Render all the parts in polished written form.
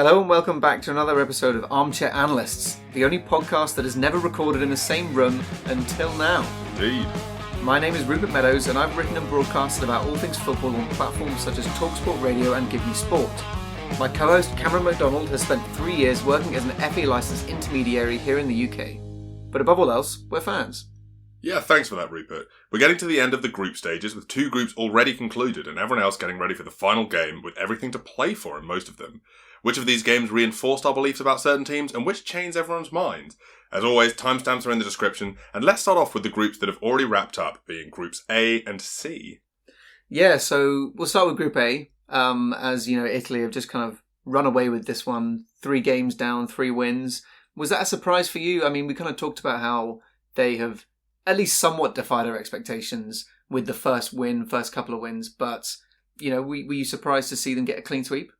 Hello and welcome back to another episode of Armchair Analysts, the only podcast that has never recorded in the same room until now. Indeed. My name is Rupert Meadows and I've written and broadcasted about all things football on platforms such as TalkSport Radio and Give Me Sport. My co-host Cameron MacDonald has spent 3 years working as an FA licensed intermediary here in the UK. But above all else, we're fans. Yeah, thanks for that, Rupert. We're getting to the end of the group stages with 2 groups already concluded and everyone else getting ready for the final game with everything to play for in most of them. Which of these games reinforced our beliefs about certain teams and which changed everyone's minds? As always, timestamps are in the description, and let's start off with the groups that have already wrapped up, being Groups A and C. Yeah, so we'll start with Group A. As you know, Italy have just kind of run away with this one. 3 games down, 3 wins. Was that a surprise for you? I mean, we kind of talked about how they have at least somewhat defied our expectations with the first couple of wins, but, you know, were you surprised to see them get a clean sweep?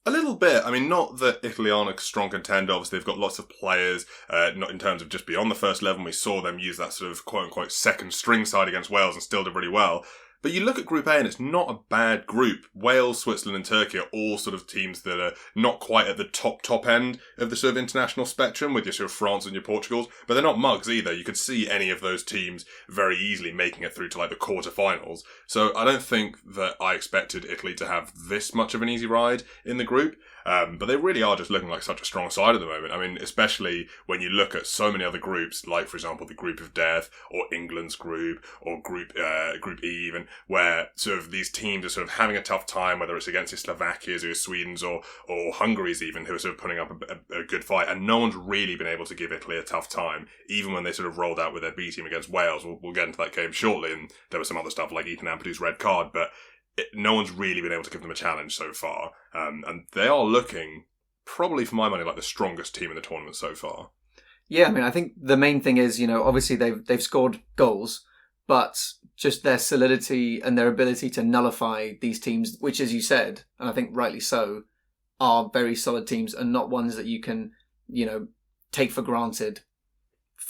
A little bit. I mean, not that Italy aren't a strong contender. Obviously, they've got lots of players, not in terms of just beyond the first level. We saw them use that sort of quote-unquote second string side against Wales and still did really well. But you look at Group A and it's not a bad group. Wales, Switzerland and Turkey are all sort of teams that are not quite at the top end of the sort of international spectrum with your sort of France and your Portugals, but they're not mugs either. You could see any of those teams very easily making it through to like the quarterfinals. So I don't think that I expected Italy to have this much of an easy ride in the group. But they really are just looking like such a strong side at the moment. I mean, especially when you look at so many other groups, like, for example, the Group of Death, or England's group, or Group E even, where sort of these teams are sort of having a tough time, whether it's against the Slovakias or Sweden's or Hungary's even, who are sort of putting up a good fight. And no one's really been able to give Italy a tough time, even when they sort of rolled out with their B team against Wales. We'll get into that game shortly, and there was some other stuff like Ethan Ampadu's red card, but no one's really been able to give them a challenge so far. And they are looking, probably for my money, like the strongest team in the tournament so far. Yeah, I mean, I think the main thing is, you know, obviously they've scored goals, but just their solidity and their ability to nullify these teams, which, as you said, and I think rightly so, are very solid teams and not ones that you can, you know, take for granted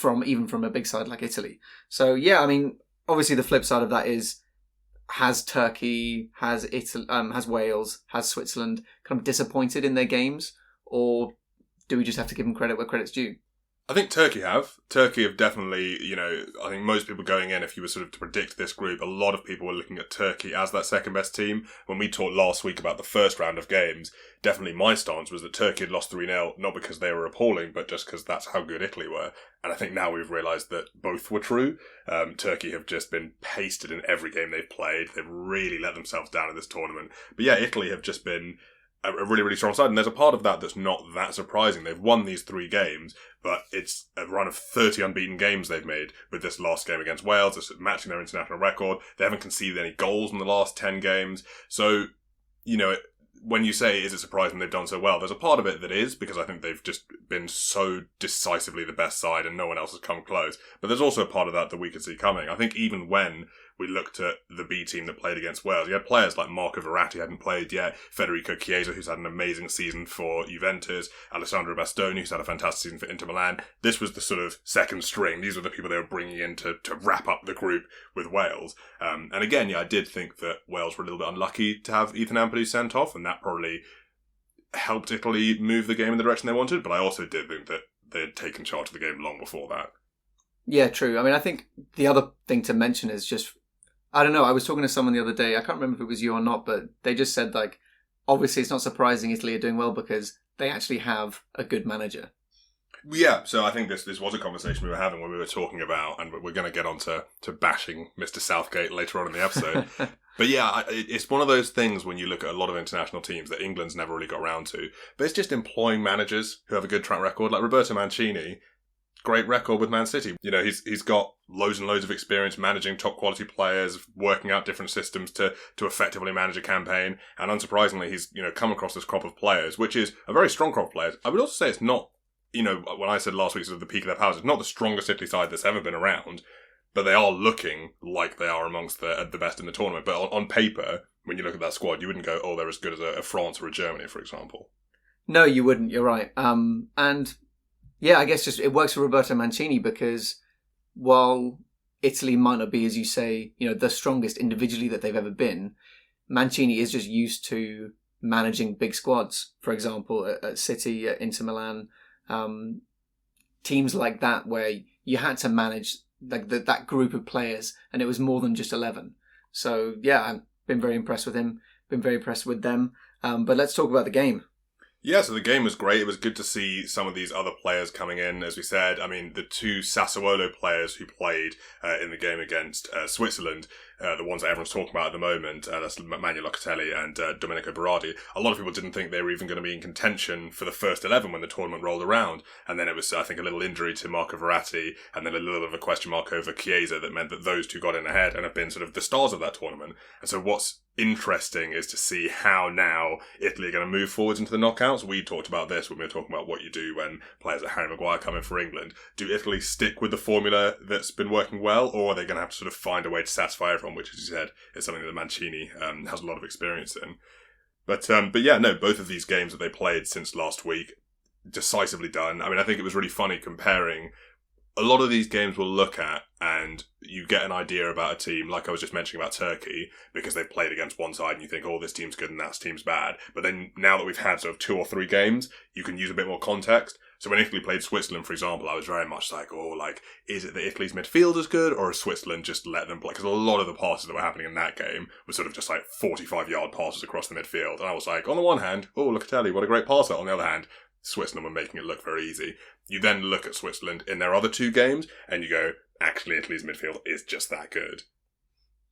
even from a big side like Italy. So, yeah, I mean, obviously the flip side of that is, has Turkey, has Italy, has Wales, has Switzerland kind of disappointed in their games, or do we just have to give them credit where credit's due? I think Turkey have. Turkey have definitely, you know, I think most people going in, if you were sort of to predict this group, a lot of people were looking at Turkey as that second best team. When we talked last week about the first round of games, definitely my stance was that Turkey had lost 3-0, not because they were appalling, but just because that's how good Italy were. And I think now we've realised that both were true. Turkey have just been pasted in every game they've played. They've really let themselves down in this tournament. But yeah, Italy have just been a really, really strong side. And there's a part of that that's not that surprising. They've won these 3 games, but it's a run of 30 unbeaten games they've made with this last game against Wales. It's matching their international record. They haven't conceded any goals in the last 10 games. So, you know, when you say, is it surprising they've done so well? There's a part of it that is, because I think they've just been so decisively the best side and no one else has come close. But there's also a part of that we could see coming. I think even when we looked at the B team that played against Wales, you had players like Marco Verratti hadn't played yet, Federico Chiesa, who's had an amazing season for Juventus, Alessandro Bastoni, who's had a fantastic season for Inter Milan. This was the sort of second string. These were the people they were bringing in to wrap up the group with Wales. And again, yeah, I did think that Wales were a little bit unlucky to have Ethan Ampadu sent off, and that probably helped Italy move the game in the direction they wanted, but I also did think that they had taken charge of the game long before that. Yeah, true. I mean, I think the other thing to mention is just, I don't know, I was talking to someone the other day, I can't remember if it was you or not, but they just said, like, obviously it's not surprising Italy are doing well because they actually have a good manager. Yeah, so I think this was a conversation we were having when we were talking about, and we're going to get on to bashing Mr. Southgate later on in the episode. But yeah, it's one of those things when you look at a lot of international teams that England's never really got around to. But it's just employing managers who have a good track record, like Roberto Mancini. Great record with Man City. You know, he's got loads and loads of experience managing top quality players, working out different systems to effectively manage a campaign. And unsurprisingly, he's, you know, come across this crop of players, which is a very strong crop of players. I would also say it's not, you know, when I said last week sort of the peak of their powers, it's not the strongest Italy side that's ever been around, but they are looking like they are amongst the best in the tournament. But on paper, when you look at that squad, you wouldn't go, oh, they're as good as a France or a Germany, for example. No, you wouldn't. You're right. And yeah, I guess just it works for Roberto Mancini because while Italy might not be, as you say, you know, the strongest individually that they've ever been, Mancini is just used to managing big squads. For example, at City, at Inter Milan, teams like that where you had to manage like that group of players, and it was more than just 11. So yeah, I've been very impressed with him. Been very impressed with them. But let's talk about the game. Yeah, so the game was great. It was good to see some of these other players coming in, as we said. I mean, the two Sassuolo players who played in the game against Switzerland, the ones that everyone's talking about at the moment, that's Manuel Locatelli and Domenico Berardi. A lot of people didn't think they were even going to be in contention for the first 11 when the tournament rolled around. And then it was, I think, a little injury to Marco Verratti and then a little bit of a question mark over Chiesa that meant that those two got in ahead and have been sort of the stars of that tournament. And so what's interesting is to see how now Italy are going to move forwards into the knockouts. We talked about this when we were talking about what you do when players like Harry Maguire come in for England. Do Italy stick with the formula that's been working well, or are they going to have to sort of find a way to satisfy everyone, which, as you said, is something that Mancini has a lot of experience in. But yeah, no, both of these games that they played since last week, decisively done. I mean, I think it was really funny comparing. A lot of these games we'll look at and you get an idea about a team, like I was just mentioning about Turkey, because they've played against one side and you think, oh, this team's good and that team's bad. But then now that we've had sort of 2 or 3 games, you can use a bit more context. So when Italy played Switzerland, for example, I was very much like, oh, like, is it that Italy's midfield is good or has Switzerland just let them play? Because a lot of the passes that were happening in that game were sort of just like 45-yard passes across the midfield. And I was like, on the one hand, oh, Locatelli, what a great passer. On the other hand, Switzerland were making it look very easy. You then look at Switzerland in their other 2 games and you go, actually, Italy's midfield is just that good.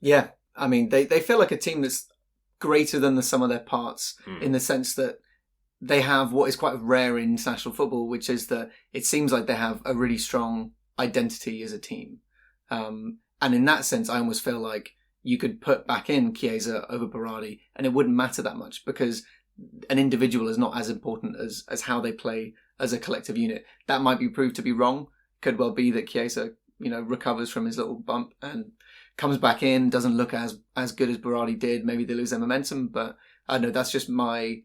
Yeah, I mean, they feel like a team that's greater than the sum of their parts in the sense that they have what is quite rare in international football, which is that it seems like they have a really strong identity as a team. And in that sense, I almost feel like you could put back in Chiesa over Berardi and it wouldn't matter that much because an individual is not as important as how they play as a collective unit. That might be proved to be wrong. Could well be that Chiesa, recovers from his little bump and comes back in, doesn't look as good as Berardi did. Maybe they lose their momentum, but I don't know. That's just my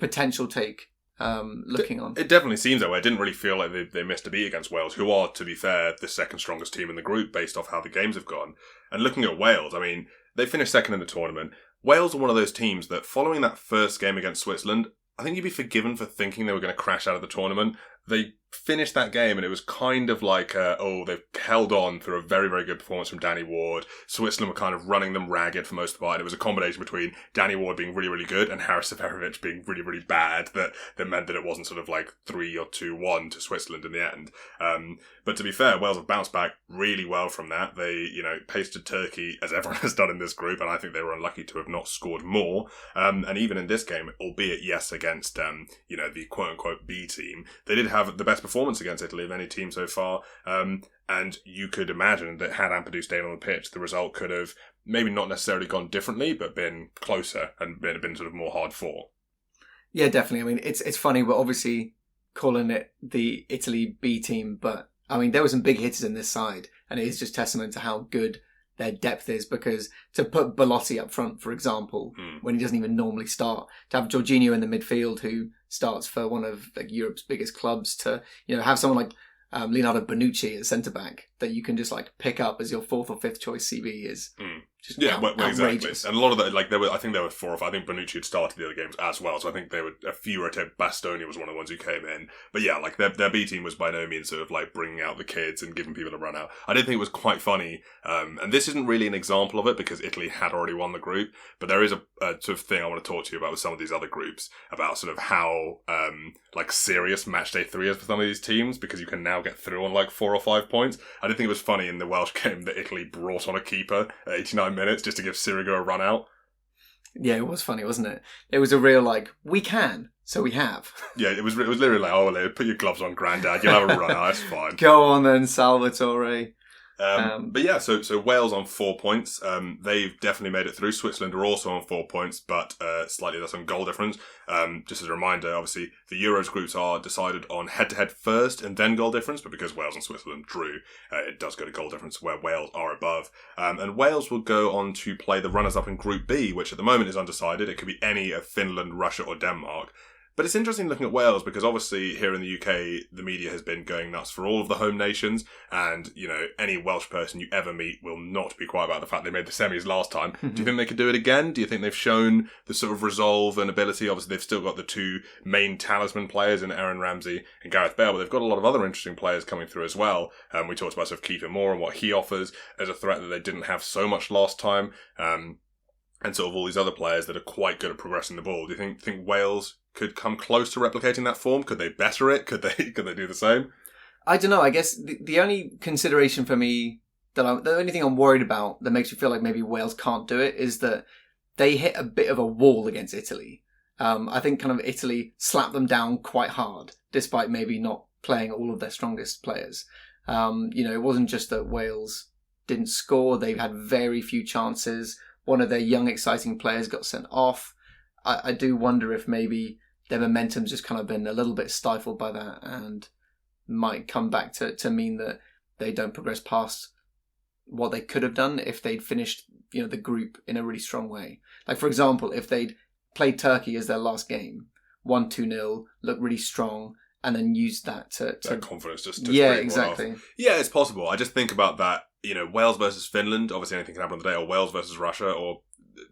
potential take looking on. It definitely seems that way. It didn't really feel like they missed a beat against Wales, who are, to be fair, the second strongest team in the group based off how the games have gone. And looking at Wales, I mean, they finished second in the tournament. Wales are one of those teams that following that first game against Switzerland, I think you'd be forgiven for thinking they were going to crash out of the tournament. They finished that game and it was kind of like, they've held on through a very, very good performance from Danny Ward. Switzerland were kind of running them ragged for most of the part. And it was a combination between Danny Ward being really, really good and Haris Seferovic being really, really bad that meant that it wasn't sort of like 3 or 2-1 to Switzerland in the end. But to be fair, Wales have bounced back really well from that. They, pasted Turkey as everyone has done in this group, and I think they were unlucky to have not scored more. And even in this game, albeit yes against the quote unquote B team, they did have the best performance against Italy of any team so far. And you could imagine that had Ampadu stayed on the pitch, the result could have maybe not necessarily gone differently, but been closer and been sort of more hard fought. Yeah, definitely. I mean, it's funny, we're obviously calling it the Italy B team, but I mean, there were some big hitters in this side, and it is just testament to how good their depth is, because to put Belotti up front, for example, when he doesn't even normally start, to have Jorginho in the midfield who starts for one of Europe's biggest clubs, to have someone like Leonardo Bonucci at centre-back that you can just pick up as your 4th or 5th choice CB is just outrageous. Exactly. And a lot of that, I think there were 4 or 5. I think Bonucci had started the other games as well, so I think there were a few rotated. Bastoni was one of the ones who came in. But yeah, their B team was by no means sort of bringing out the kids and giving people a run out. I did think it was quite funny, and this isn't really an example of it because Italy had already won the group, but there is a sort of thing I want to talk to you about with some of these other groups, about sort of how serious match day 3 is for some of these teams, because you can now get through on 4 or 5 points. I did think it was funny in the Welsh game that Italy brought on a keeper at 89 minutes just to give Sirigu a run out. Yeah, it was funny, wasn't it? It was a real we can, so we have. Yeah, it was literally put your gloves on, Grandad, you'll have a run out, it's fine. Go on then, Salvatore. But yeah, so Wales on 4 points. They've definitely made it through. Switzerland are also on 4 points, but slightly less on goal difference. Just as a reminder, obviously, the Euros groups are decided on head-to-head first and then goal difference, but because Wales and Switzerland drew, it does go to goal difference where Wales are above. And Wales will go on to play the runners-up in Group B, which at the moment is undecided. It could be any of Finland, Russia or Denmark. But it's interesting looking at Wales because obviously here in the UK, the media has been going nuts for all of the home nations. And, any Welsh person you ever meet will not be quiet about the fact they made the semis last time. Do you think they could do it again? Do you think they've shown the sort of resolve and ability? Obviously, they've still got the two main talisman players in Aaron Ramsey and Gareth Bale, but they've got a lot of other interesting players coming through as well. We talked about sort of Kiefer Moore and what he offers as a threat that they didn't have so much last time. And sort of all these other players that are quite good at progressing the ball. Do you think Wales could come close to replicating that form? Could they better it? Could they do the same? I don't know. I guess the only consideration for me the only thing I'm worried about that makes me feel like maybe Wales can't do it is that they hit a bit of a wall against Italy. I think kind of Italy slapped them down quite hard, despite maybe not playing all of their strongest players. It wasn't just that Wales didn't score; they had very few chances. One of their young, exciting players got sent off. I do wonder if maybe their momentum's just kind of been a little bit stifled by that and might come back to mean that they don't progress past what they could have done if they'd finished, the group in a really strong way. Like, for example, if they'd played Turkey as their last game, won 2-0, looked really strong, and then used that to that confidence just to yeah, exactly. Off. Yeah, it's possible. I just think about that. Wales versus Finland. Obviously, anything can happen on the day. Or Wales versus Russia. Or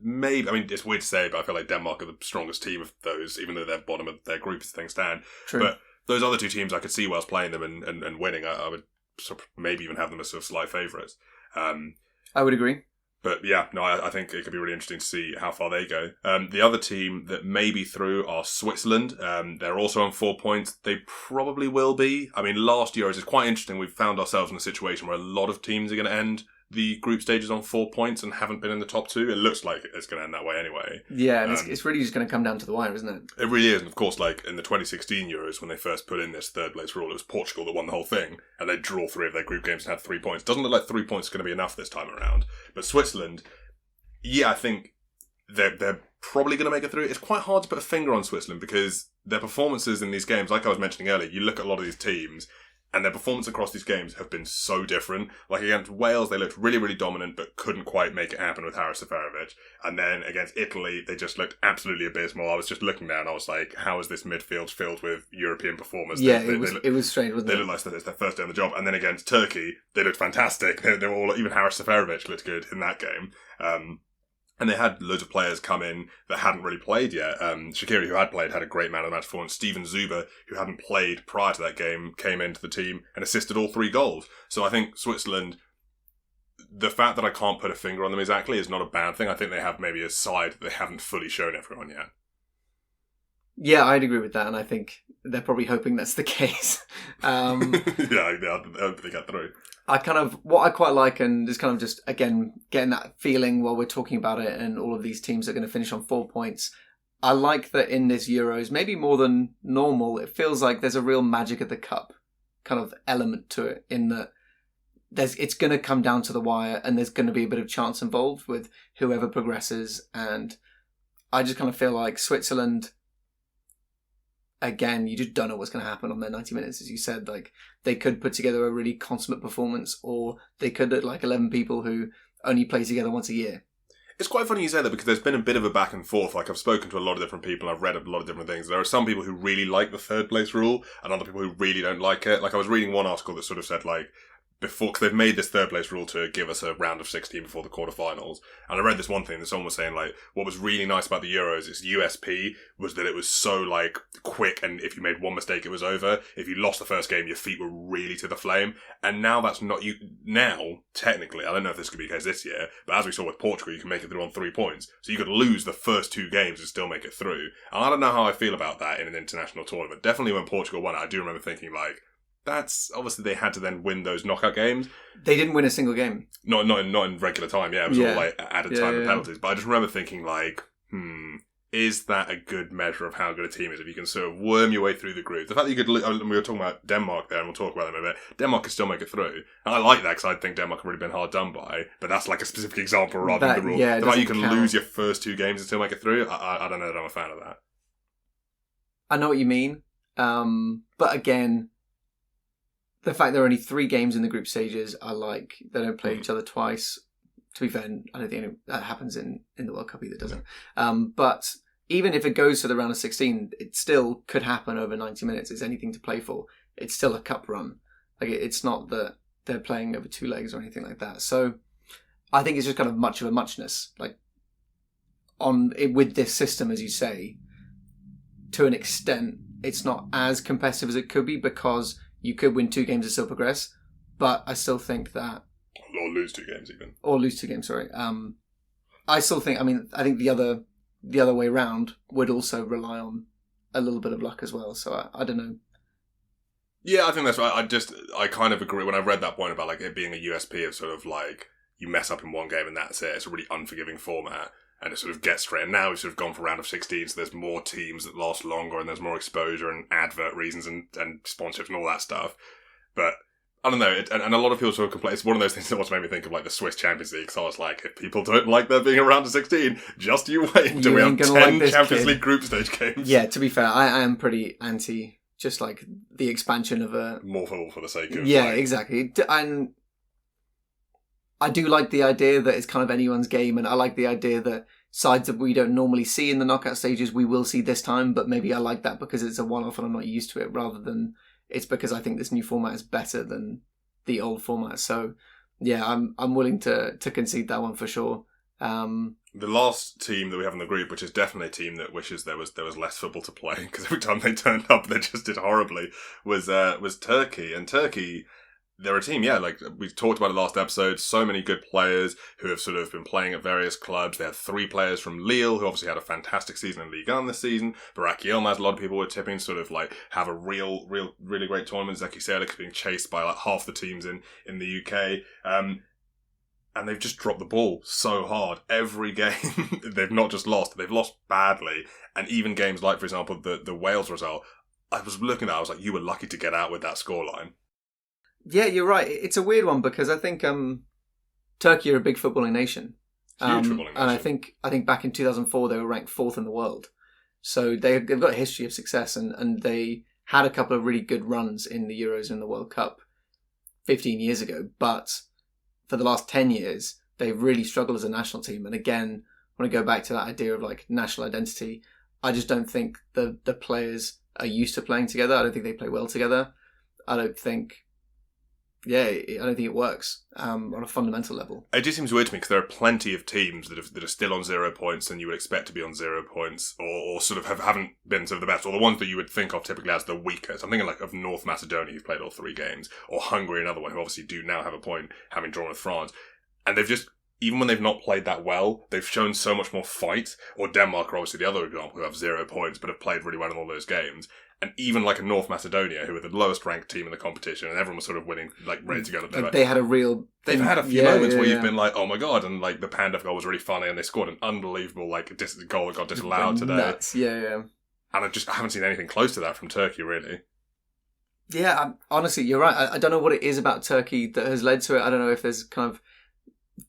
maybe. I mean, it's weird to say, but I feel like Denmark are the strongest team of those, even though they're bottom of their group as things stand. True. But those other two teams, I could see Wales playing them and winning. I would sort of maybe even have them as sort of slight favourites. I would agree. But yeah, no, I think it could be really interesting to see how far they go. The other team that may be through are Switzerland. They're also on 4 points. They probably will be. I mean, last Euros is quite interesting. We've found ourselves in a situation where a lot of teams are going to end the group stages on 4 points and haven't been in the top two. It looks like it's going to end that way anyway. Yeah, and it's really just going to come down to the wire, isn't it? It really is. And of course, like in the 2016 Euros, when they first put in this third place rule, it was Portugal that won the whole thing, and they drew 3 of their group games and had 3 points. Doesn't look like 3 points is going to be enough this time around. But Switzerland, yeah, I think they're probably going to make it through. It's quite hard to put a finger on Switzerland because their performances in these games, like I was mentioning earlier, you look at a lot of these teams, and their performance across these games have been so different. Like against Wales, they looked really, really dominant, but couldn't quite make it happen with Haris Seferovic. And then against Italy, they just looked absolutely abysmal. I was just looking there and I was like, how is this midfield filled with European performers? Yeah, it was strange, wasn't it? They looked like it's their first day on the job. And then against Turkey, they looked fantastic. They were all, even Haris Seferovic looked good in that game. And they had loads of players come in that hadn't really played yet. Shaqiri, who had played, had a great man of the match performance. Steven Zuber, who hadn't played prior to that game, came into the team and assisted all 3 goals. So I think Switzerland, the fact that I can't put a finger on them exactly is not a bad thing. I think they have maybe a side that they haven't fully shown everyone yet. Yeah, I'd agree with that, and I think they're probably hoping that's the case. Yeah, I hope they get through. What I quite like, and is kind of just, again, getting that feeling while we're talking about it, and all of these teams are going to finish on 4 points. I like that in this Euros, maybe more than normal, it feels like there's a real magic at the cup kind of element to it, in that it's going to come down to the wire, and there's going to be a bit of chance involved with whoever progresses, and I just kind of feel like Switzerland, again, you just don't know what's going to happen on their 90 minutes, as you said. Like, they could put together a really consummate performance, or they could look like 11 people who only play together once a year. It's quite funny you say that because there's been a bit of a back and forth. Like, I've spoken to a lot of different people, I've read a lot of different things. There are some people who really like the third place rule, and other people who really don't like it. Like, I was reading one article that sort of said, like, because they've made this third place rule to give us a round of 16 before the quarterfinals. And I read this one thing that someone was saying, like, what was really nice about the Euros, its USP, was that it was so, like, quick, and if you made one mistake, it was over. If you lost the first game, your feet were really to the flame. And now that's not you. Now, technically, I don't know if this could be the case this year, but as we saw with Portugal, you can make it through on 3 points. So you could lose the first 2 games and still make it through. And I don't know how I feel about that in an international tournament. Definitely when Portugal won it, I do remember thinking, like, that's obviously they had to then win those knockout games. They didn't win a single game. Not in regular time. Yeah, it was all like added time and penalties. But I just remember thinking, like, is that a good measure of how good a team is? If you can sort of worm your way through the group, the fact that you could. We were talking about Denmark there, and we'll talk about them in a bit. Denmark could still make it through, and I like that because I think Denmark have really been hard done by. But that's like a specific example rather than the rule. Yeah, the fact you can lose your first 2 games and still make it through. I don't know that I'm a fan of that. I know what you mean, but again, the fact there are only 3 games in the group stages, I like. They don't play each other twice. To be fair, I don't think that happens in the World Cup either, does it? But even if it goes to the round of 16, it still could happen over 90 minutes. It's anything to play for. It's still a cup run. Like, it's not that they're playing over 2 legs or anything like that. So I think it's just kind of much of a muchness. Like, with this system, as you say, to an extent, it's not as competitive as it could be because you could win 2 games and still progress. But I still think that... Or lose 2 games even. Or lose 2 games, sorry. I still think, I think the other way round would also rely on a little bit of luck as well. So I don't know. Yeah, I think that's right. I kind of agree when I read that point about like it being a USP of sort of like you mess up in one game and that's it. It's a really unforgiving format and it sort of gets straight. And now we've sort of gone for round of 16, so there's more teams that last longer and there's more exposure and advert reasons and sponsorships and all that stuff. But I don't know, and a lot of people sort of complain. It's one of those things that also made me think of like the Swiss Champions League. So I was like, if people don't like there being a round of 16, just you wait until we have 10 Champions League group stage games. Yeah, to be fair, I am pretty anti just like the expansion of a... More football for the sake of... Yeah, exactly. And I do like the idea that it's kind of anyone's game, and I like the idea that sides that we don't normally see in the knockout stages, we will see this time, but maybe I like that because it's a one-off and I'm not used to it, rather than it's because I think this new format is better than the old format. So, yeah, I'm willing to concede that one for sure. The last team that we have in the group, which is definitely a team that wishes there was less football to play, because every time they turned up, they just did horribly, was Turkey. And Turkey, they're a team, yeah, like we talked about it last episode, so many good players who have sort of been playing at various clubs. They had 3 players from Lille, who obviously had a fantastic season in Ligue 1 this season. Barak Yilmaz, a lot of people were tipping, sort of like have a really great tournament. Zeki Çelik's being chased by like half the teams in the UK. And they've just dropped the ball so hard. Every game, they've not just lost, they've lost badly. And even games like, for example, the Wales result, I was looking at it, I was like, you were lucky to get out with that scoreline. Yeah, you're right. It's a weird one because I think Turkey are a big footballing nation. Huge footballing nation. And I think back in 2004, they were ranked 4th in the world. So they've got a history of success, and they had a couple of really good runs in the Euros and the World Cup 15 years ago. But for the last 10 years, they've really struggled as a national team. And again, when I go back to that idea of like national identity, I just don't think the players are used to playing together. I don't think they play well together. I don't think it works on a fundamental level. It just seems weird to me because there are plenty of teams that are still on 0 points and you would expect to be on 0 points or sort of haven't been sort of the best, or the ones that you would think of typically as the weakest. I'm thinking like of North Macedonia, who've played all 3 games, or Hungary, another one, who obviously do now have a point, having drawn with France. And they've just, even when they've not played that well, they've shown so much more fight. Or Denmark are obviously the other example, who have 0 points but have played really well in all those games. And even like a North Macedonia, who are the lowest ranked team in the competition, and everyone was sort of winning, like ready to go. They had a real... They've had a few moments where you've been like, oh my god, and like the Pandev goal was really funny, and they scored an unbelievable like goal that got disallowed today. Nuts. Yeah. And I haven't seen anything close to that from Turkey, really. Yeah, honestly, you're right. I don't know what it is about Turkey that has led to it. I don't know if there's kind of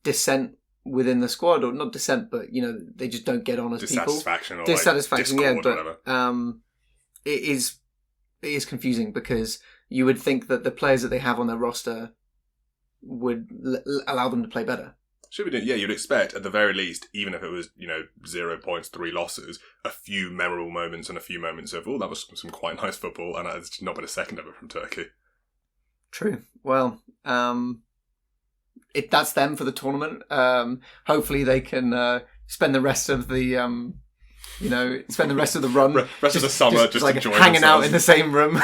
dissent within the squad, or not dissent, but they just don't get on as people. Dissatisfaction, yeah. But it is confusing because you would think that the players that they have on their roster would allow them to play better. Should be doing, yeah, you'd expect at the very least, even if it was 0 points, 3 losses, a few memorable moments and a few moments of that was some quite nice football, and it's not been a second of it from Turkey. True. Well, that's them for the tournament. Hopefully they can spend the rest of the run. Rest of the summer just like enjoying hanging themselves. out in the same room.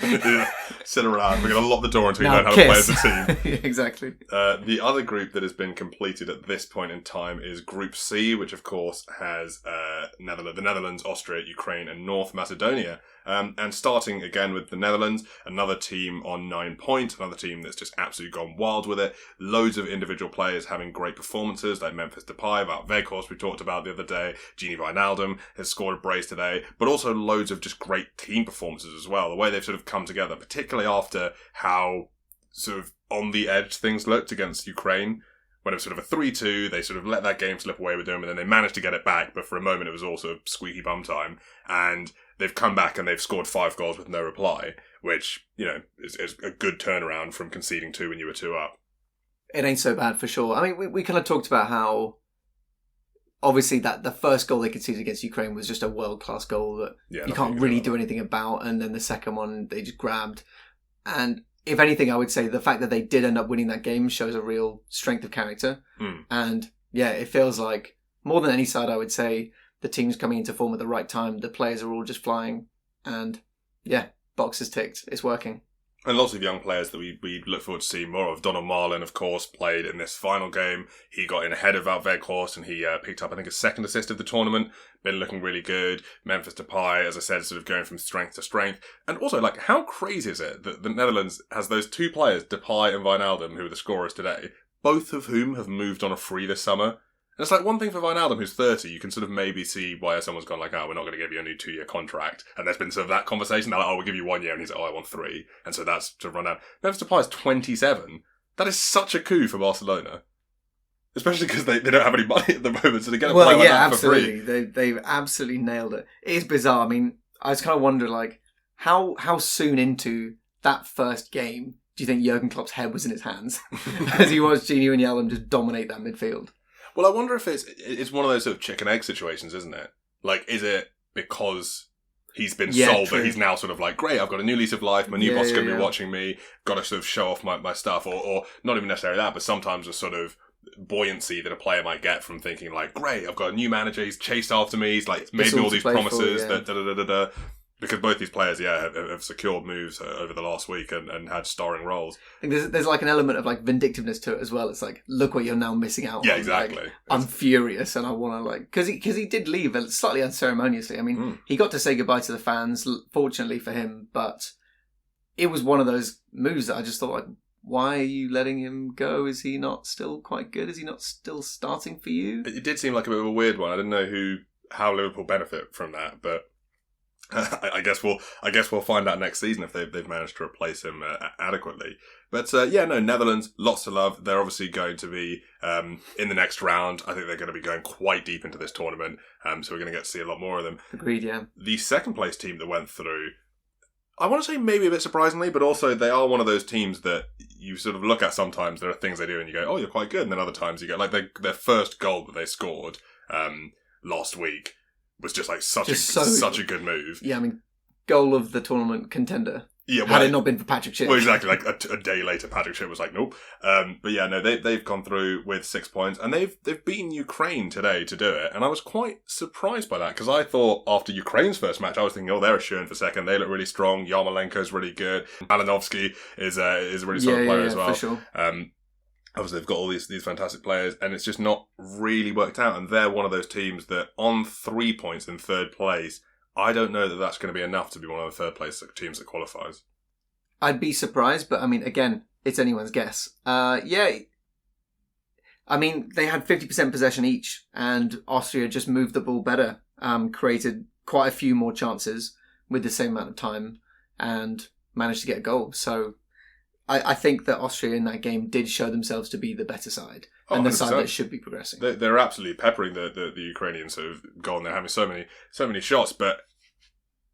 Yeah. Sit around. We're going to lock the door until you learn how to play as a team. Yeah, exactly. The other group that has been completed at this point in time is Group C, which of course has the Netherlands, Austria, Ukraine, and North Macedonia. And starting again with the Netherlands, another team on 9 points, another team that's just absolutely gone wild with it. Loads of individual players having great performances, like Memphis Depay, Wout Weghorst we talked about the other day, Gini Wijnaldum has scored a brace today, but also loads of just great team performances as well. The way they've sort of come together, particularly after how sort of on the edge things looked against Ukraine. When it was sort of a 3-2, they sort of let that game slip away with them, and then they managed to get it back, but for a moment it was also squeaky bum time. And they've come back and they've scored 5 goals with no reply, which, is a good turnaround from conceding 2 when you were 2 up. It ain't so bad for sure. I mean, we kind of talked about how obviously that the first goal they conceded against Ukraine was just a world-class goal that you can't really do anything about. And then the second one, they just grabbed. And if anything, I would say the fact that they did end up winning that game shows a real strength of character. And yeah, it feels like more than any side, I would say the team's coming into form at the right time. The players are all just flying. And yeah, boxes ticked. It's working. And lots of young players that we look forward to seeing more of. Donald Marlin, of course, played in this final game. He got in ahead of Wout Weghorst and he picked up, I think, a second assist of the tournament. Been looking really good. Memphis Depay, as I said, sort of going from strength to strength. And also, like, how crazy is it that the Netherlands has those two players, Depay and Wijnaldum, who are the scorers today, both of whom have moved on a free this summer? And it's like one thing for Wijnaldum, who's 30, you can sort of maybe see why someone's gone like, oh, we're not going to give you a new 2-year contract. And there's been sort of that conversation. They're like, oh, we'll give you 1 year. And he's like, oh, I want 3. And so that's to run out. Memphis Depay is 27. That is such a coup for Barcelona. Especially because they don't have any money at the moment, so they're going to play like that absolutely. for free. They've absolutely nailed it. It is bizarre. I mean, I just kind of wonder, like, how soon into that first game do you think Jurgen Klopp's head was in his hands as he watched Gini Wijnaldum just dominate that midfield? Well, I wonder if it's one of those sort of chicken egg situations, isn't it? Like, is it because he's been sold that he's now sort of like, great, I've got a new lease of life, my new boss is going to be watching me, got to sort of show off my stuff, or not even necessarily that, but sometimes a sort of buoyancy that a player might get from thinking like, great, I've got a new manager, he's chased after me, he's like made me all these promises, because both these players, have secured moves over the last week and had starring roles. I think there's like an element of like vindictiveness to it as well. It's like, look what you're now missing out on. Yeah, exactly. Like, I'm furious and I want to like... Because he did leave slightly unceremoniously. I mean, he got to say goodbye to the fans, fortunately for him, but it was one of those moves that I just thought, like, why are you letting him go? Is he not still quite good? Is he not still starting for you? It did seem like a bit of a weird one. I didn't know how Liverpool benefit from that, but... I guess we'll find out next season if they've managed to replace him adequately. But Netherlands, lots to love. They're obviously going to be in the next round. I think they're going to be going quite deep into this tournament, so we're going to get to see a lot more of them. Agreed, yeah. The second place team that went through, I want to say maybe a bit surprisingly, but also they are one of those teams that you sort of look at sometimes. There are things they do and you go, oh, you're quite good. And then other times you go, like their first goal that they scored last week was just like such a good move. Yeah, I mean, goal of the tournament contender. Yeah, had it not been for Patrick Schick. Well, exactly. Like a day later, Patrick Schick was like, nope. But yeah, no, they've gone through with 6 points, and they've beaten Ukraine today to do it, and I was quite surprised by that because I thought after Ukraine's first match, I was thinking, oh, they're assuring for second. They look really strong. Yarmolenko's really good. Malinovsky is a really solid player as well. For sure. Obviously, they've got all these fantastic players, and it's just not really worked out. And they're one of those teams that, on 3 points in third place, I don't know that that's going to be enough to be one of the third place teams that qualifies. I'd be surprised, but I mean, again, it's anyone's guess. I mean, they had 50% possession each, and Austria just moved the ball better, created quite a few more chances with the same amount of time, and managed to get a goal. So I think that Austria in that game did show themselves to be the better side and the 100%. Side that should be progressing. They're absolutely peppering the Ukrainian sort of goal, and they're having so many shots. But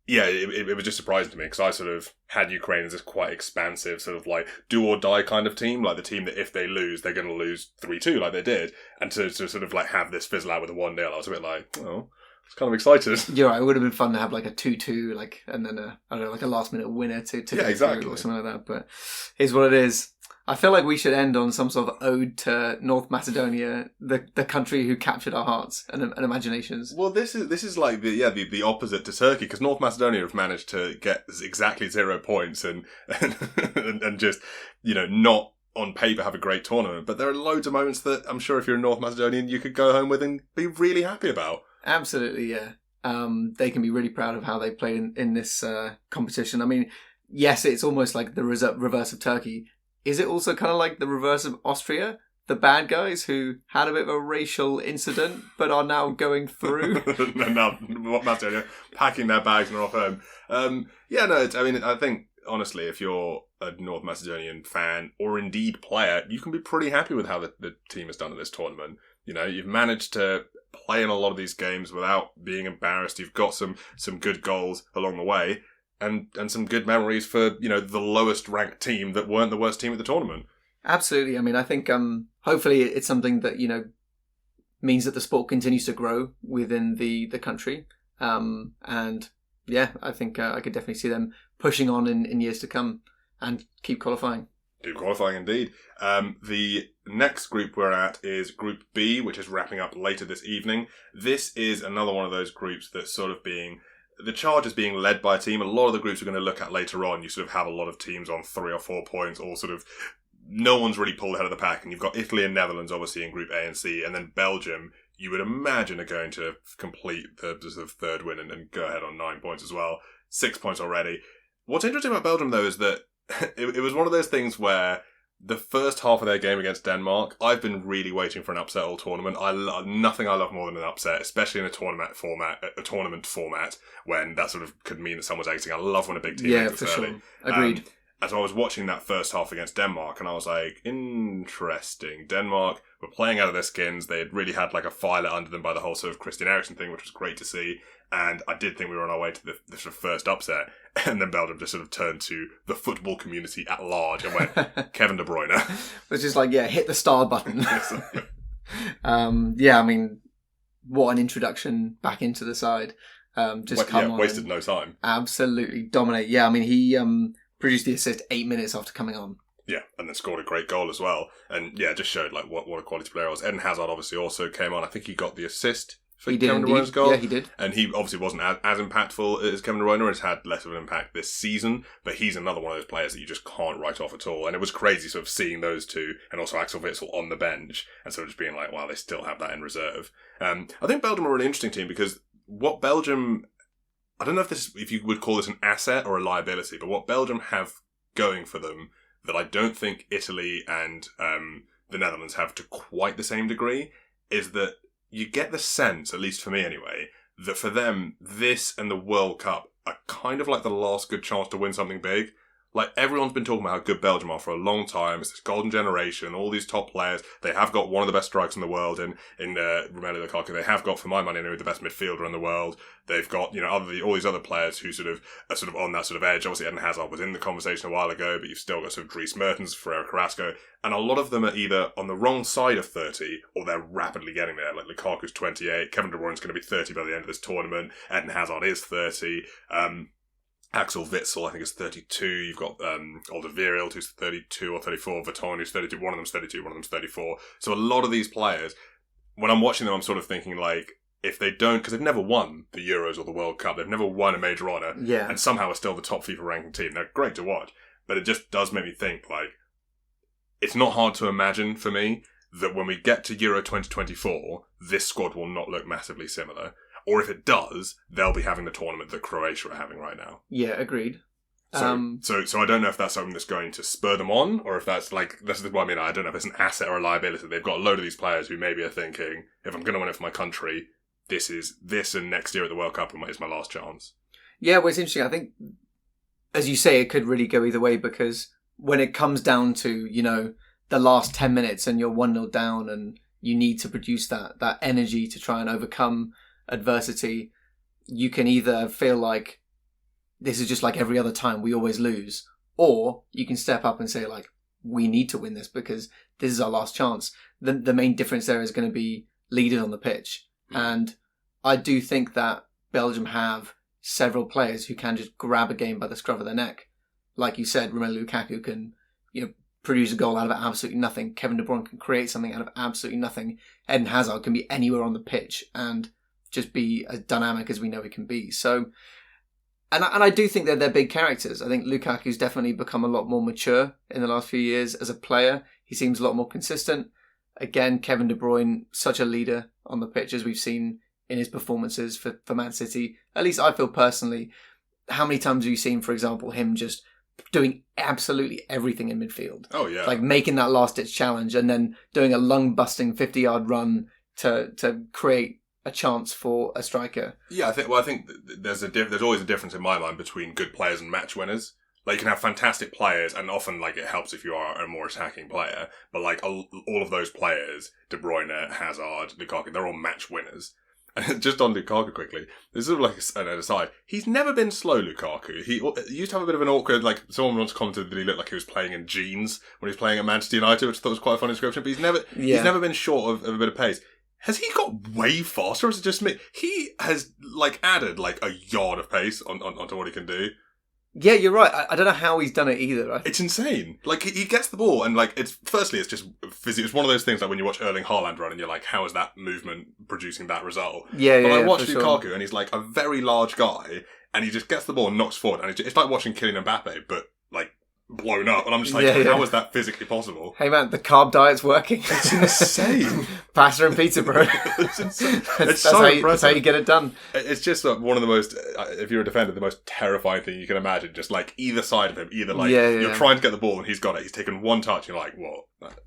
yeah, it was just surprising to me because I sort of had Ukraine as this quite expansive sort of like do or die kind of team, like the team that if they lose, they're going to lose 3-2 like they did, and to sort of like have this fizzle out with a 1-0, I was a bit like, oh. I was kind of excited. You're right. It would have been fun to have like a 2-2, like, and then like a last minute winner to go exactly. through or something like that. But here's what it is. I feel like we should end on some sort of ode to North Macedonia, the country who captured our hearts and imaginations. Well, this is like the opposite to Turkey, because North Macedonia have managed to get exactly 0 points and just not on paper have a great tournament. But there are loads of moments that I'm sure if you're a North Macedonian you could go home with and be really happy about. Absolutely, yeah. They can be really proud of how they played in this competition. I mean, yes, it's almost like the reverse of Turkey. Is it also kind of like the reverse of Austria? The bad guys who had a bit of a racial incident but are now going through? Now, Macedonia packing their bags and off home. I think, honestly, if you're a North Macedonian fan or indeed player, you can be pretty happy with how the team has done at this tournament. You've managed to play in a lot of these games without being embarrassed. You've got some good goals along the way and some good memories for, the lowest ranked team that weren't the worst team at the tournament. Absolutely. I mean, I think hopefully it's something that, means that the sport continues to grow within the country. And yeah, I think I could definitely see them pushing on in years to come and keep qualifying. Keep qualifying indeed. The next group we're at is Group B, which is wrapping up later this evening. This is another one of those groups that's sort of being... The charge is being led by a team. A lot of the groups we're going to look at later on, you sort of have a lot of teams on 3 or 4 points, all sort of... No one's really pulled ahead of the pack, and you've got Italy and Netherlands, obviously, in Group A and C, and then Belgium, you would imagine, are going to complete the sort of third win and go ahead on 9 points as well. 6 points already. What's interesting about Belgium, though, is that it was one of those things where the first half of their game against Denmark, I've been really waiting for an upset all tournament. Nothing I love more than an upset, especially in a tournament format, when that sort of could mean that someone's exiting. I love when a big team exits early. Sure. Agreed. And so I was watching that first half against Denmark, and I was like, interesting. Denmark were playing out of their skins. They had really had like a fire under them by the whole sort of Christian Eriksen thing, which was great to see. And I did think we were on our way to the sort of first upset. And then Belgium just sort of turned to the football community at large and went, Kevin De Bruyne. Which is like, hit the star button. I mean, what an introduction back into the side. Wasted no time. Absolutely dominate. Yeah, I mean, he produced the assist 8 minutes after coming on. Yeah, and then scored a great goal as well. And yeah, just showed like what a quality player he was. Eden Hazard obviously also came on. I think he got the assist for Kevin De Bruyne's goal. Yeah, he did. And he obviously wasn't as impactful as Kevin De Bruyne, or has had less of an impact this season, but he's another one of those players that you just can't write off at all. And it was crazy sort of seeing those two, and also Axel Witsel on the bench, and sort of just being like, wow, they still have that in reserve. I think Belgium are a really interesting team, because what Belgium... I don't know if you would call this an asset or a liability, but what Belgium have going for them that I don't think Italy and the Netherlands have to quite the same degree is that you get the sense, at least for me anyway, that for them, this and the World Cup are kind of like the last good chance to win something big. Like, everyone's been talking about how good Belgium are for a long time. It's this golden generation, all these top players. They have got one of the best strikers in the world in Romelu Lukaku. They have got, for my money, the best midfielder in the world. They've got, all these other players who are sort of on that sort of edge. Obviously, Eden Hazard was in the conversation a while ago, but you've still got sort of Dries Mertens, Ferreira Carrasco, and a lot of them are either on the wrong side of 30 or they're rapidly getting there. Like, Lukaku's 28, Kevin De Bruyne's going to be 30 by the end of this tournament, Eden Hazard is 30, Axel Witsel, I think, is 32. You've got Alderweireld, who's 32 or 34. Vertonghen, who's 32. One of them's 32, one of them's 34. So a lot of these players, when I'm watching them, I'm sort of thinking, like, if they don't... Because they've never won the Euros or the World Cup. They've never won a major honour. Yeah. And somehow are still the top FIFA ranking team. They're great to watch. But it just does make me think, like, it's not hard to imagine, for me, that when we get to Euro 2024, this squad will not look massively similar. Or if it does, they'll be having the tournament that Croatia are having right now. Yeah, agreed. So I don't know if that's something that's going to spur them on, or if that's like, this is what I mean, I don't know if it's an asset or a liability. They've got a load of these players who maybe are thinking, if I'm going to win it for my country, this and next year at the World Cup is my last chance. Yeah, well, it's interesting. I think, as you say, it could really go either way, because when it comes down to, the last 10 minutes and you're 1-0 down and you need to produce that energy to try and overcome adversity, you can either feel like this is just like every other time, we always lose, or you can step up and say, like, we need to win this because this is our last chance. The main difference there is going to be leaders on the pitch. And I do think that Belgium have several players who can just grab a game by the scruff of their neck. Like you said, Romelu Lukaku can produce a goal out of absolutely nothing. Kevin De Bruyne can create something out of absolutely nothing. Eden Hazard can be anywhere on the pitch and just be as dynamic as we know he can be. So, and I do think that they're big characters. I think Lukaku's definitely become a lot more mature in the last few years as a player. He seems a lot more consistent. Again, Kevin De Bruyne, such a leader on the pitch, as we've seen in his performances for Man City. At least I feel personally, how many times have you seen, for example, him just doing absolutely everything in midfield? Oh, yeah. Like making that last-ditch challenge and then doing a lung-busting 50-yard run to create a chance for a striker. Yeah, I think there's always a difference in my mind between good players and match winners. Like, you can have fantastic players, and often, like, it helps if you are a more attacking player. But, like, all of those players, De Bruyne, Hazard, Lukaku, they're all match winners. And just on Lukaku quickly, this is sort of like an aside. He's never been slow, Lukaku. He used to have a bit of an awkward, like, someone once commented that he looked like he was playing in jeans when he was playing at Manchester United, which I thought was quite a funny description. But he's never been short of a bit of pace. Has he got way faster, or is it just me? He has, like, added, like, a yard of pace onto what he can do. Yeah, you're right. I don't know how he's done it either. It's insane. Like, he gets the ball, and, like, it's just it's one of those things, like, when you watch Erling Haaland run, and you're like, how is that movement producing that result? Yeah, But I watch Lukaku, Lukaku, and he's, like, a very large guy, and he just gets the ball and knocks forward, and it's like watching Kylian Mbappe, but, like, blown up, and I'm just like, how is that physically possible? Hey man, the carb diet's working. It's insane. Pasta and pizza, bro. That's so impressive. That's how you get it done. It's just one of the most, if you're a defender, the most terrifying thing you can imagine. Just like either side of him, either like you're trying to get the ball and he's got it, he's taken one touch, and you're like, well,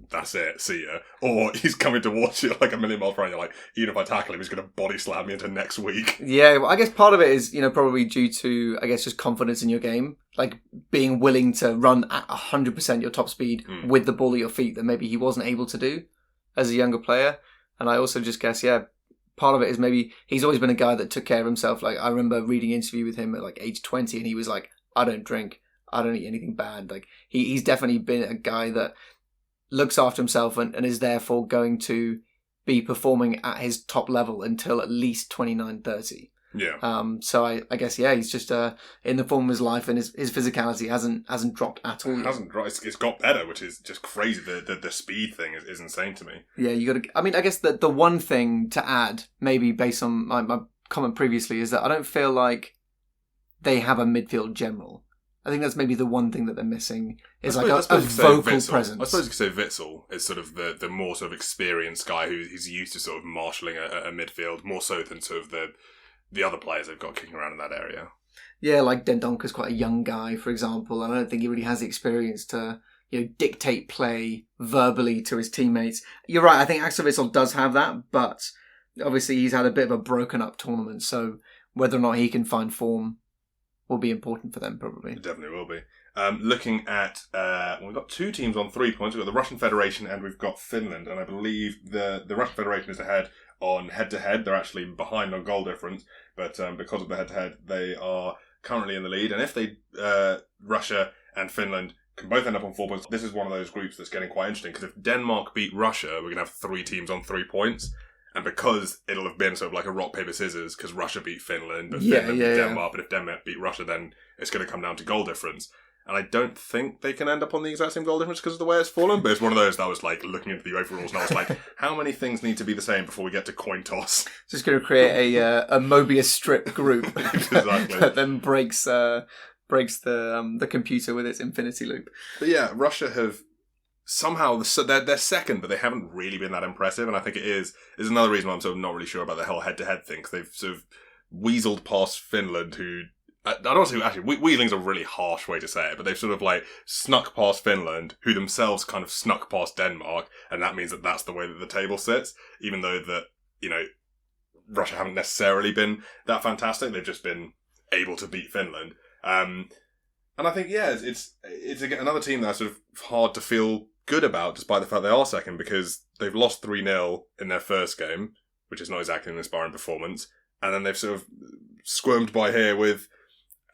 that's it, see ya. Or he's coming towards you like a million miles per hour, you're like, even if I tackle him, he's going to body slam me into next week. Yeah, well, I guess part of it is, probably due to, just confidence in your game. Like being willing to run at 100% your top speed with the ball at your feet that maybe he wasn't able to do as a younger player. And I also just guess, part of it is maybe he's always been a guy that took care of himself. Like I remember reading an interview with him at like age 20 and he was like, I don't drink, I don't eat anything bad. Like he's definitely been a guy that looks after himself and is therefore going to be performing at his top level until at least 29, 30. Yeah. So I guess he's just in the form of his life, and his physicality hasn't dropped at all. It hasn't dropped. It's got better, which is just crazy. The speed thing is insane to me. Yeah, you got to. I mean, I guess the one thing to add, maybe based on my comment previously, is that I don't feel like they have a midfield general. I think that's maybe the one thing that they're missing is like a vocal presence. I suppose you could say Witsel is sort of the more sort of experienced guy who's used to sort of marshalling a midfield more so than sort of the other players they've got kicking around in that area. Yeah, like Dendonker's quite a young guy, for example, and I don't think he really has the experience to, dictate play verbally to his teammates. You're right, I think Axel Witsel does have that, but obviously he's had a bit of a broken up tournament, so whether or not he can find form will be important for them, probably. It definitely will be. Looking at, we've got two teams on 3 points. We've got the Russian Federation and we've got Finland, and I believe the Russian Federation is ahead on head-to-head. They're actually behind on goal difference, but because of the head-to-head, they are currently in the lead. And if Russia and Finland can both end up on 4 points, this is one of those groups that's getting quite interesting, because if Denmark beat Russia, we're going to have 3 teams on 3 points. And because it'll have been sort of like a rock, paper, scissors, because Russia beat Finland, but Finland beat Denmark, but if Denmark beat Russia, then it's going to come down to goal difference. And I don't think they can end up on the exact same goal difference because of the way it's fallen, but it's one of those that I was like looking into the overalls and I was like, how many things need to be the same before we get to coin toss? Just going to create a Mobius strip group exactly. that then breaks the computer with its infinity loop. But yeah, Russia have somehow, they're second, but they haven't really been that impressive, and I think is another reason why I'm sort of not really sure about the whole head-to-head thing, because they've sort of weaseled past Finland, who I don't want to say, actually, weaseling's a really harsh way to say it, but they've sort of like snuck past Finland, who themselves kind of snuck past Denmark, and that means that that's the way that the table sits, even though that, Russia haven't necessarily been that fantastic, they've just been able to beat Finland. And I think, it's another team that's sort of hard to feel good about, despite the fact they are second, because they've lost 3-0 in their first game, which is not exactly an inspiring performance, and then they've sort of squirmed by here with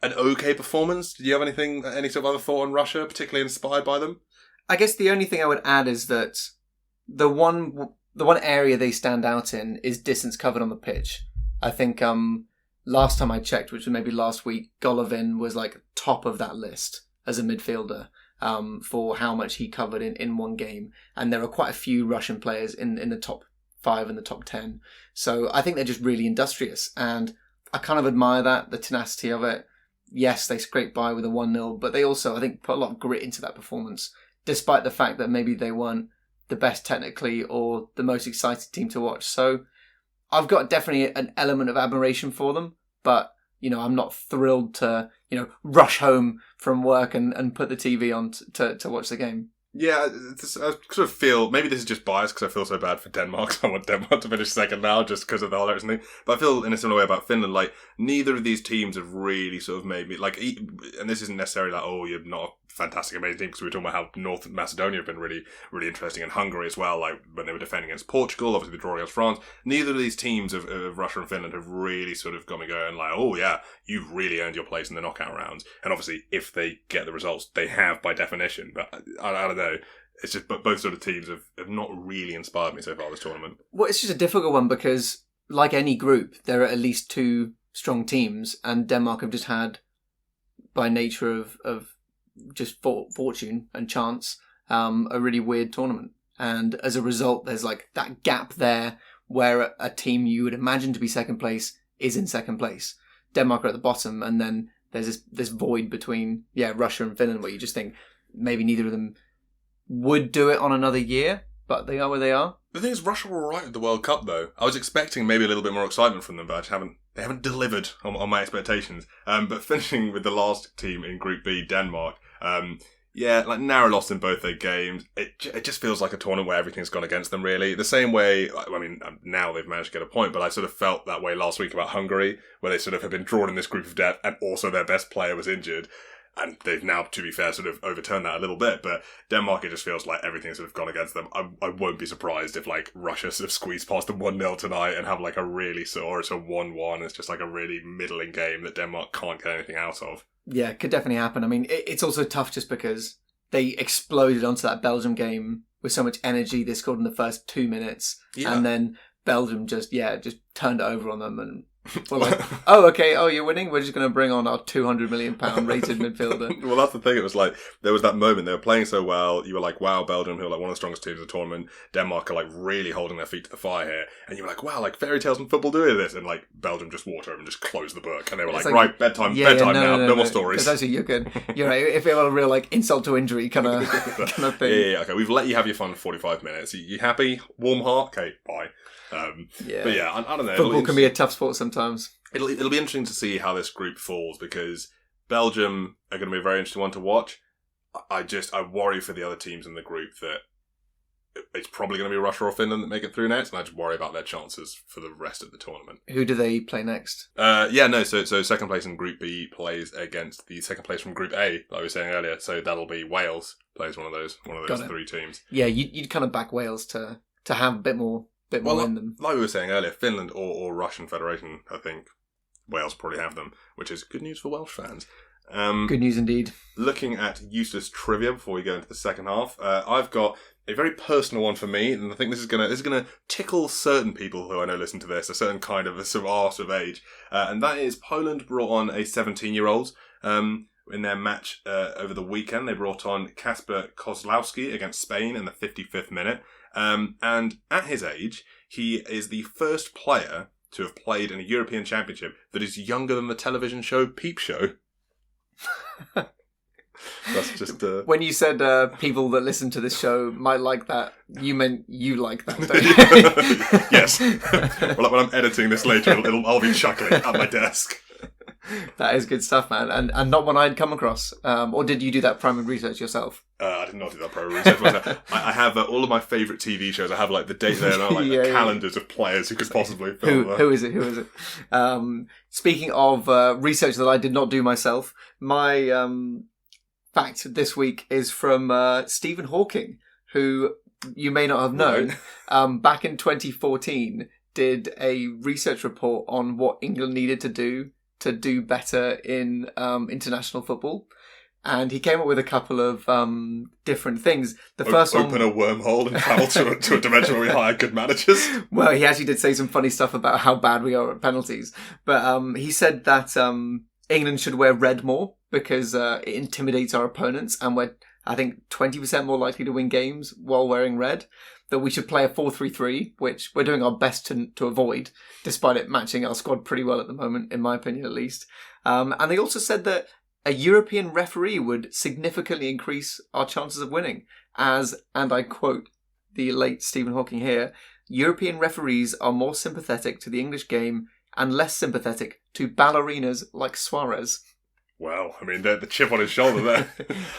an okay performance. Do you have any sort of other thought on Russia, particularly inspired by them? I guess the only thing I would add is that the one area they stand out in is distance covered on the pitch. I think last time I checked, which was maybe last week, Golovin was like top of that list as a midfielder for how much he covered in one game. And there are quite a few Russian players in the top 5 and the top 10. So I think they're just really industrious. And I kind of admire that, the tenacity of it. Yes, they scraped by with a 1-0, but they also, I think, put a lot of grit into that performance, despite the fact that maybe they weren't the best technically or the most exciting team to watch. So I've got definitely an element of admiration for them, but, I'm not thrilled to, rush home from work and put the TV on to watch the game. Yeah, I sort of feel, maybe this is just biased because I feel so bad for Denmark, so I want Denmark to finish second now just because of the highlights and thing. But I feel in a similar way about Finland, like, neither of these teams have really sort of made me, like, and this isn't necessarily like, oh, you're not a fantastic, amazing team, because we were talking about how North Macedonia have been really, really interesting, and Hungary as well, like, when they were defending against Portugal, obviously the draw against France. Neither of these teams of Russia and Finland have really sort of got me going, like, oh yeah, you've really earned your place in the knockout rounds. And obviously, if they get the results, they have by definition, but I don't know. it's just but both sort of teams have not really inspired me so far this tournament. Well, it's just a difficult one because, like any group, there are at least two strong teams, and Denmark have just had, by nature of just fortune and chance, a really weird tournament. And as a result, there's like that gap there where a team you would imagine to be second place is in second place. Denmark are at the bottom, and then there's this void between Russia and Finland where you just think maybe neither of them would do it on another year, but they are where they are. The thing is, Russia were all right at the World Cup, though. I was expecting maybe a little bit more excitement from them, but they haven't delivered on my expectations. But finishing with the last team in Group B, Denmark, narrow loss in both their games. It just feels like a tournament where everything's gone against them, really. The same way, I mean, now they've managed to get a point, but I sort of felt that way last week about Hungary, where they sort of have been drawn in this group of death, and also their best player was injured. And they've now, to be fair, sort of overturned that a little bit. But Denmark, it just feels like everything's sort of gone against them. I won't be surprised if, like, Russia sort of squeeze past them 1-0 tonight and have, like, or it's a 1-1. It's just, like, a really middling game that Denmark can't get anything out of. Yeah, it could definitely happen. I mean, it's also tough just because they exploded onto that Belgium game with so much energy. They scored in the first 2 minutes. Yeah. And then Belgium just turned it over on them and we're like, you're winning? We're just going to bring on our £200 million rated midfielder. Well, that's the thing. It was like, there was that moment. They were playing so well. You were like, wow, Belgium, who are like one of the strongest teams of the tournament. Denmark are like really holding their feet to the fire here. And you were like, wow, like fairy tales in football doing this. And like Belgium just walked over and just closed the book. And they were like, right, bedtime now. No more stories. Because actually, you're good. You're right. If it were a real like insult to injury kind of thing. Yeah. Okay, we've let you have your fun for 45 minutes. You happy? Warm heart? Okay, bye. But yeah, I don't know. Football can be a tough sport sometimes. It'll be interesting to see how this group falls because Belgium are going to be a very interesting one to watch. I worry for the other teams in the group that it's probably going to be Russia or Finland that make it through next, and I just worry about their chances for the rest of the tournament. Who do they play next? So second place in Group B plays against the second place from Group A, like I was saying earlier. So that'll be Wales plays one of those three teams. Yeah, you'd kind of back Wales to have a bit more in them. Like we were saying earlier, Finland or Russian Federation, I think Wales probably have them, which is good news for Welsh fans. Good news indeed. Looking at useless trivia before we go into the second half, I've got a very personal one for me, and I think this is gonna tickle certain people who I know listen to this, a certain kind of our sort of age, and that is Poland brought on a 17-year-old. In their match over the weekend, they brought on Kasper Kozlowski against Spain in the 55th minute. And at his age, he is the first player to have played in a European Championship that is younger than the television show Peep Show. That's just... When you said people that listen to this show might like that, you meant you like that, don't you? Yes. Well, when I'm editing this later, I'll be chuckling at my desk. That is good stuff, man, and not one I'd come across. Or did you do that primary research yourself? I did not do that primary research myself. I have all of my favourite TV shows. I have like the date there, and I like the calendars of players who could possibly film that. Who is it? Speaking of research that I did not do myself, my fact this week is from Stephen Hawking, who you may not have known. Right. Back in 2014, did a research report on what England needed to do better in international football, and he came up with a couple of different things. The first one, open a wormhole and travel to a dimension where we hire good managers. Well, he actually did say some funny stuff about how bad we are at penalties, but he said that England should wear red more because it intimidates our opponents, and we're, I think, 20% more likely to win games while wearing red. That we should play a 4-3-3, which we're doing our best to avoid, despite it matching our squad pretty well at the moment, in my opinion at least. And they also said that a European referee would significantly increase our chances of winning, as, and I quote the late Stephen Hawking here, European referees are more sympathetic to the English game and less sympathetic to ballerinas like Suarez. Well, I mean, the chip on his shoulder there.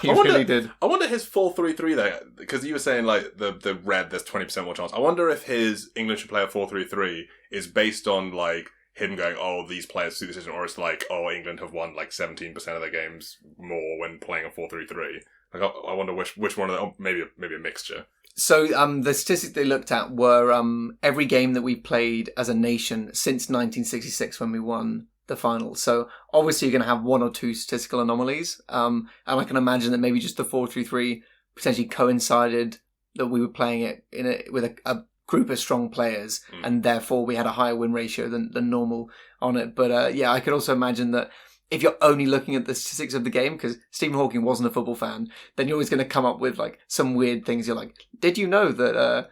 He really did. I wonder his 4-3-3 there, because you were saying like the red, there's 20% more chance. I wonder if his England should play a 4-3-3 is based on like him going, oh, these players do this, or it's like, oh, England have won like 17% of their games more when playing a 4-3-3. Like, I wonder which one of them, maybe a mixture. So the statistics they looked at were every game that we played as a nation since 1966 when we won the final. So obviously you're going to have one or two statistical anomalies. And I can imagine that maybe just the 4-3-3 potentially coincided that we were playing it with a group of strong players, and therefore we had a higher win ratio than normal on it. But I could also imagine that if you're only looking at the statistics of the game, because Stephen Hawking wasn't a football fan, then you're always going to come up with like some weird things. You're like, did you know that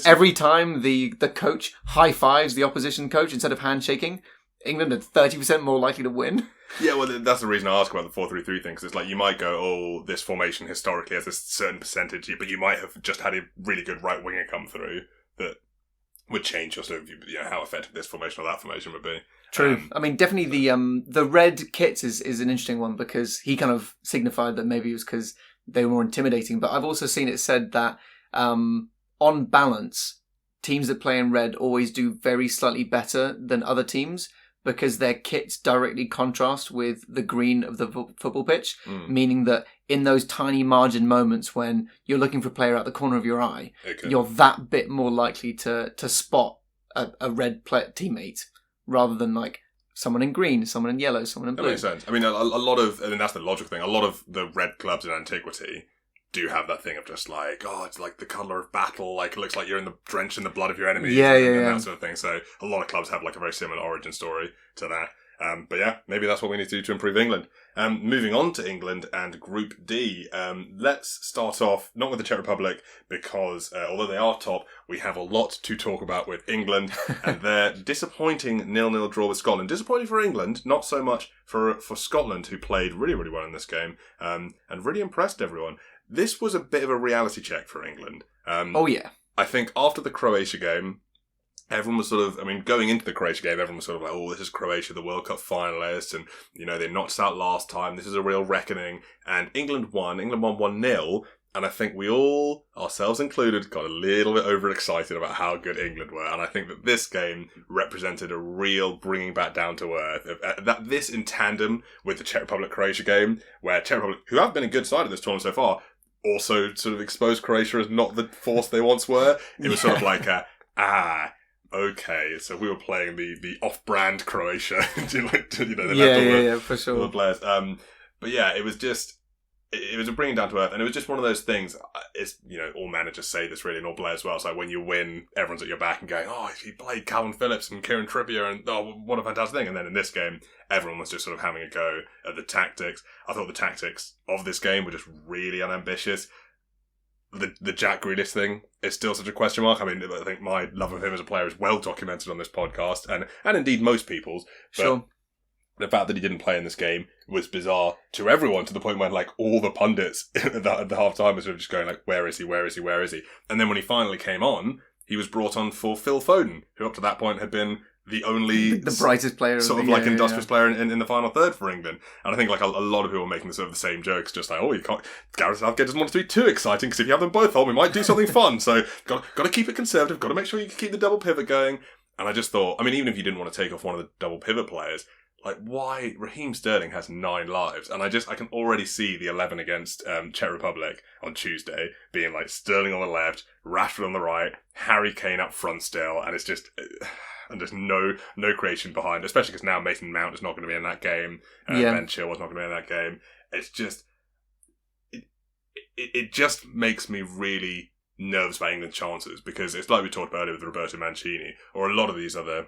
every time the coach high fives the opposition coach instead of handshaking, England are 30% more likely to win? Yeah, well, that's the reason I ask about the 4-3-3 thing, because it's like you might go, oh, this formation historically has a certain percentage, but you might have just had a really good right winger come through that would change your sort of, how effective this formation or that formation would be. True. I mean, definitely the red kits is an interesting one, because he kind of signified that maybe it was because they were more intimidating. But I've also seen it said that on balance, teams that play in red always do very slightly better than other teams, because their kits directly contrast with the green of the football pitch, meaning that in those tiny margin moments when you're looking for a player out the corner of your eye, you're that bit more likely to spot a red teammate, rather than like someone in green, someone in yellow, someone in blue. That makes sense. I mean, a lot of, and that's the logical thing, a lot of the red clubs in antiquity do have that thing of just like, oh, it's like the colour of battle, like it looks like you're drenched in the blood of your enemies, and that sort of thing. So a lot of clubs have like a very similar origin story to that. But yeah, maybe that's what we need to do to improve England. Moving on to England and Group D, let's start off not with the Czech Republic, because although they are top, we have a lot to talk about with England and their disappointing 0-0 draw with Scotland. Disappointing for England, not so much for Scotland, who played really, really well in this game and really impressed everyone. This was a bit of a reality check for England. I think after the Croatia game, everyone was sort of, going into the Croatia game, everyone was sort of like, oh, this is Croatia, the World Cup finalists, and, they knocked us out last time, this is a real reckoning, and England won 1-0, and I think we all, ourselves included, got a little bit overexcited about how good England were, and I think that this game represented a real bringing back down to earth. That this in tandem with the Czech Republic-Croatia game, where Czech Republic, who have been a good side of this tournament so far, also sort of exposed Croatia as not the force they once were. It was sort of like okay, so we were playing the off-brand Croatia. For sure. The players. But yeah, it was a bringing down to earth, and it was just one of those things. It's all managers say this really, and all players as well. It's like when you win, everyone's at your back and going, "Oh, he played Calvin Phillips and Kieran Trippier, and oh, what a fantastic thing!" And then in this game, everyone was just sort of having a go at the tactics. I thought the tactics of this game were just really unambitious. The Jack Grealish thing is still such a question mark. I think my love of him as a player is well documented on this podcast, and indeed most people's. But sure. The fact that he didn't play in this game was bizarre to everyone, to the point where like all the pundits at the half time were sort of just going like, where is he? Where is he? Where is he? And then when he finally came on, he was brought on for Phil Foden, who up to that point had been the only the brightest player, sort of like industrious player in the final third for England. And I think like a lot of people were making the same jokes, just like, oh, you can't, Gareth Southgate doesn't want it to be too exciting, because if you have them both on, we might do something fun. So got to keep it conservative, got to make sure you keep the double pivot going. And I just thought, even if you didn't want to take off one of the double pivot players, like, why? Raheem Sterling has 9 lives, and I can already see the 11 against Czech Republic on Tuesday being like Sterling on the left, Rashford on the right, Harry Kane up front still, and it's just and there's no creation behind, especially because now Mason Mount is not going to be in that game, Ben Chilwell's not going to be in that game. It's just it just makes me really nervous about England's chances, because it's like we talked about earlier with Roberto Mancini or a lot of these other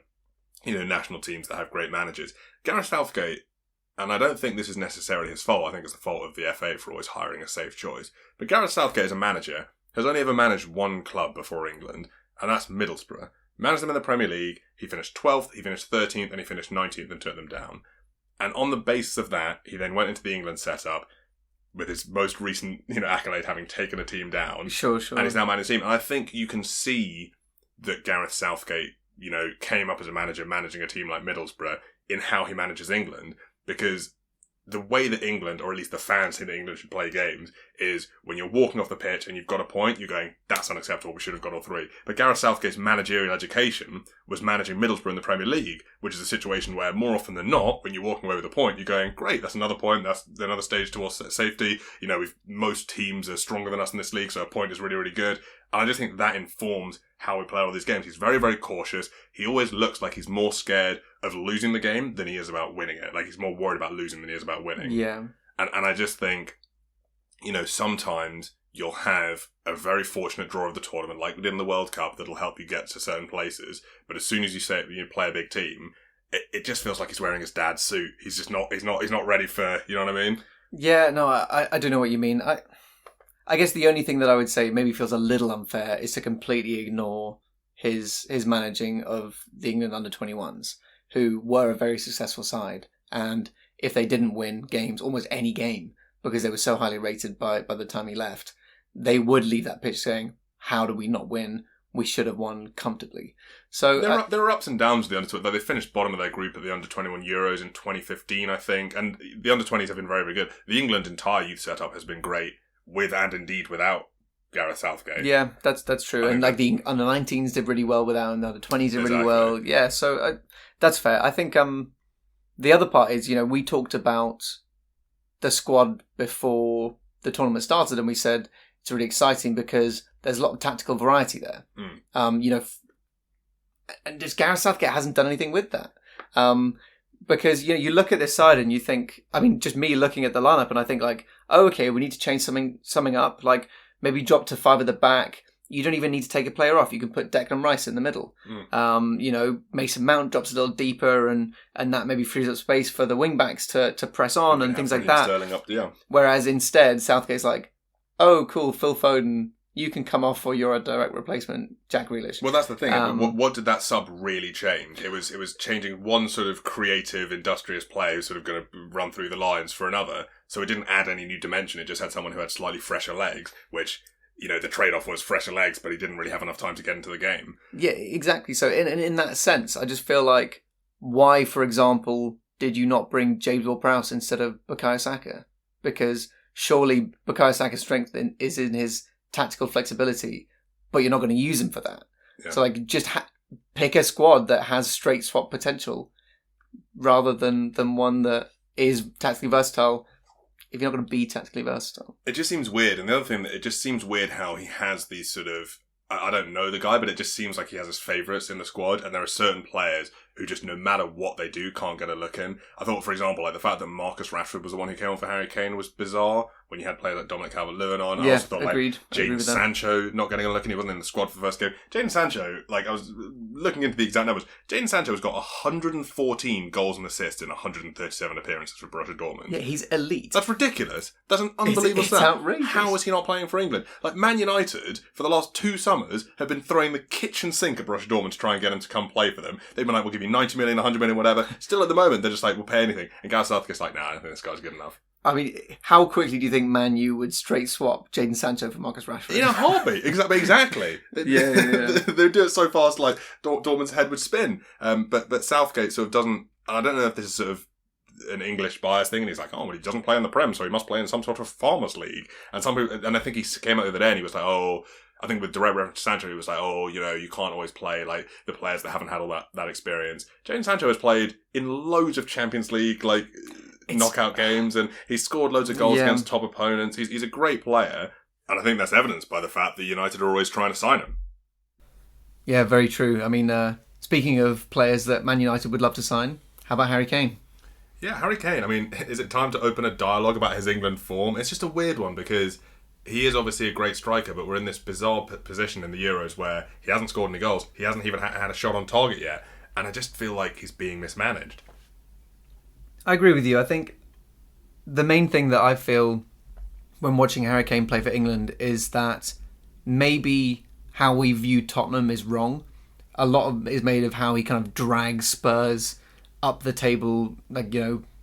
national teams that have great managers. Gareth Southgate, and I don't think this is necessarily his fault, I think it's the fault of the FA for always hiring a safe choice, but Gareth Southgate as a manager has only ever managed one club before England, and that's Middlesbrough. He managed them in the Premier League, he finished 12th, he finished 13th, and he finished 19th and turned them down. And on the basis of that, he then went into the England setup, with his most recent accolade having taken a team down. Sure. And he's now managed a team. And I think you can see that Gareth Southgate came up as a manager managing a team like Middlesbrough in how he manages England, because the way that England, or at least the fans think that England should play games, is when you're walking off the pitch and you've got a point, you're going, that's unacceptable, we should have got all 3. But Gareth Southgate's managerial education was managing Middlesbrough in the Premier League, which is a situation where more often than not, when you're walking away with a point, you're going, great, that's another point, that's another stage towards safety. Most teams are stronger than us in this league, so a point is really, really good. And I just think that informs how we play all these games. He's very, very cautious. He always looks like he's more scared of losing the game than he is about winning it. Like, he's more worried about losing than he is about winning. Yeah. And I just think, sometimes you'll have a very fortunate draw of the tournament, like we did in the World Cup, that'll help you get to certain places. But as soon as you say you play a big team, it just feels like he's wearing his dad's suit. He's just not. He's not ready for. You know what I mean? Yeah, no, I do know what you mean. I guess the only thing that I would say maybe feels a little unfair is to completely ignore his managing of the England under-21s, who were a very successful side, and if they didn't win games, almost any game, because they were so highly rated by the time he left, they would leave that pitch saying, "How do we not win? We should have won comfortably." So there are ups and downs with the under-20s. They finished bottom of their group at the under-21 Euros in 2015, I think, and the under-20s have been very, very good. The England entire youth setup has been great, with and indeed without Gareth Southgate. Yeah, that's true. And like the under-19s did really well without, and the under-20s did really well. Yeah, so that's fair. I think the other part is, we talked about the squad before the tournament started, and we said it's really exciting because there's a lot of tactical variety there. And just Gareth Southgate hasn't done anything with that. Because, you look at this side and you think, just me looking at the lineup and I think like, oh, okay, we need to change something up. Like maybe drop to 5 at the back. You don't even need to take a player off. You can put Declan Rice in the middle. Mason Mount drops a little deeper and that maybe frees up space for the wing backs to press on and things like that. Sterling up, yeah. Whereas instead, Southgate's like, oh, cool, Phil Foden, you can come off or you're a direct replacement, Jack Grealish. Well, that's the thing. What did that sub really change? It was changing one sort of creative, industrious player who's sort of going to run through the lines for another. So it didn't add any new dimension. It just had someone who had slightly fresher legs, which, the trade-off was fresher legs, but he didn't really have enough time to get into the game. Yeah, exactly. So in that sense, I just feel like, why, for example, did you not bring James Ward-Prowse instead of Bukayo Saka? Because surely Bukayo Saka's strength is in his tactical flexibility, but you're not going to use him for that. Yeah. So just pick a squad that has straight swap potential rather than one that is tactically versatile if you're not going to be tactically versatile. It just seems weird. And the other thing, it just seems weird how he has these sort of, I don't know the guy, but it just seems like he has his favourites in the squad, and there are certain players who just, no matter what they do, can't get a look in. I thought, for example, like the fact that Marcus Rashford was the one who came on for Harry Kane was bizarre when you had players like Dominic Calvert-Lewin on. I also thought Jadon Sancho not getting a look in. He wasn't in the squad for the first game. Jadon Sancho, I was looking into the exact numbers. Jadon Sancho has got 114 goals and assists in 137 appearances for Borussia Dortmund. Yeah, he's elite. That's ridiculous. That's an unbelievable stat. It's outrageous. How is he not playing for England? Man United, for the last 2 summers, have been throwing the kitchen sink at Borussia Dortmund to try and get him to come play for them. They've been like, we'll give you 90 million, 100 million, whatever. Still at the moment, they're just like, we'll pay anything. And Gareth Southgate's like, nah, I don't think this guy's good enough. How quickly do you think Man U would straight swap Jadon Sancho for Marcus Rashford? In a heartbeat. Exactly. Yeah. They'd do it so fast, like, Dortmund's head would spin. But Southgate sort of doesn't, and I don't know if this is sort of an English bias thing, and he's like, oh, well, he doesn't play in the Prem, so he must play in some sort of Farmers League. And I think he came out the other day and he was like, oh, I think with direct reference to Sancho, he was like, oh, you can't always play like the players that haven't had all that experience. Jadon Sancho has played in loads of Champions League, knockout games, and he's scored loads of goals against top opponents. He's a great player, and I think that's evidenced by the fact that United are always trying to sign him. Yeah, very true. Speaking of players that Man United would love to sign, how about Harry Kane? Yeah, Harry Kane. Is it time to open a dialogue about his England form? It's just a weird one because he is obviously a great striker, but we're in this bizarre position in the Euros where he hasn't scored any goals. He hasn't even had a shot on target yet, and I just feel like he's being mismanaged. I agree with you. I think the main thing that I feel when watching Harry Kane play for England is that maybe how we view Tottenham is wrong. A lot of it is made of how he kind of drags Spurs up the table,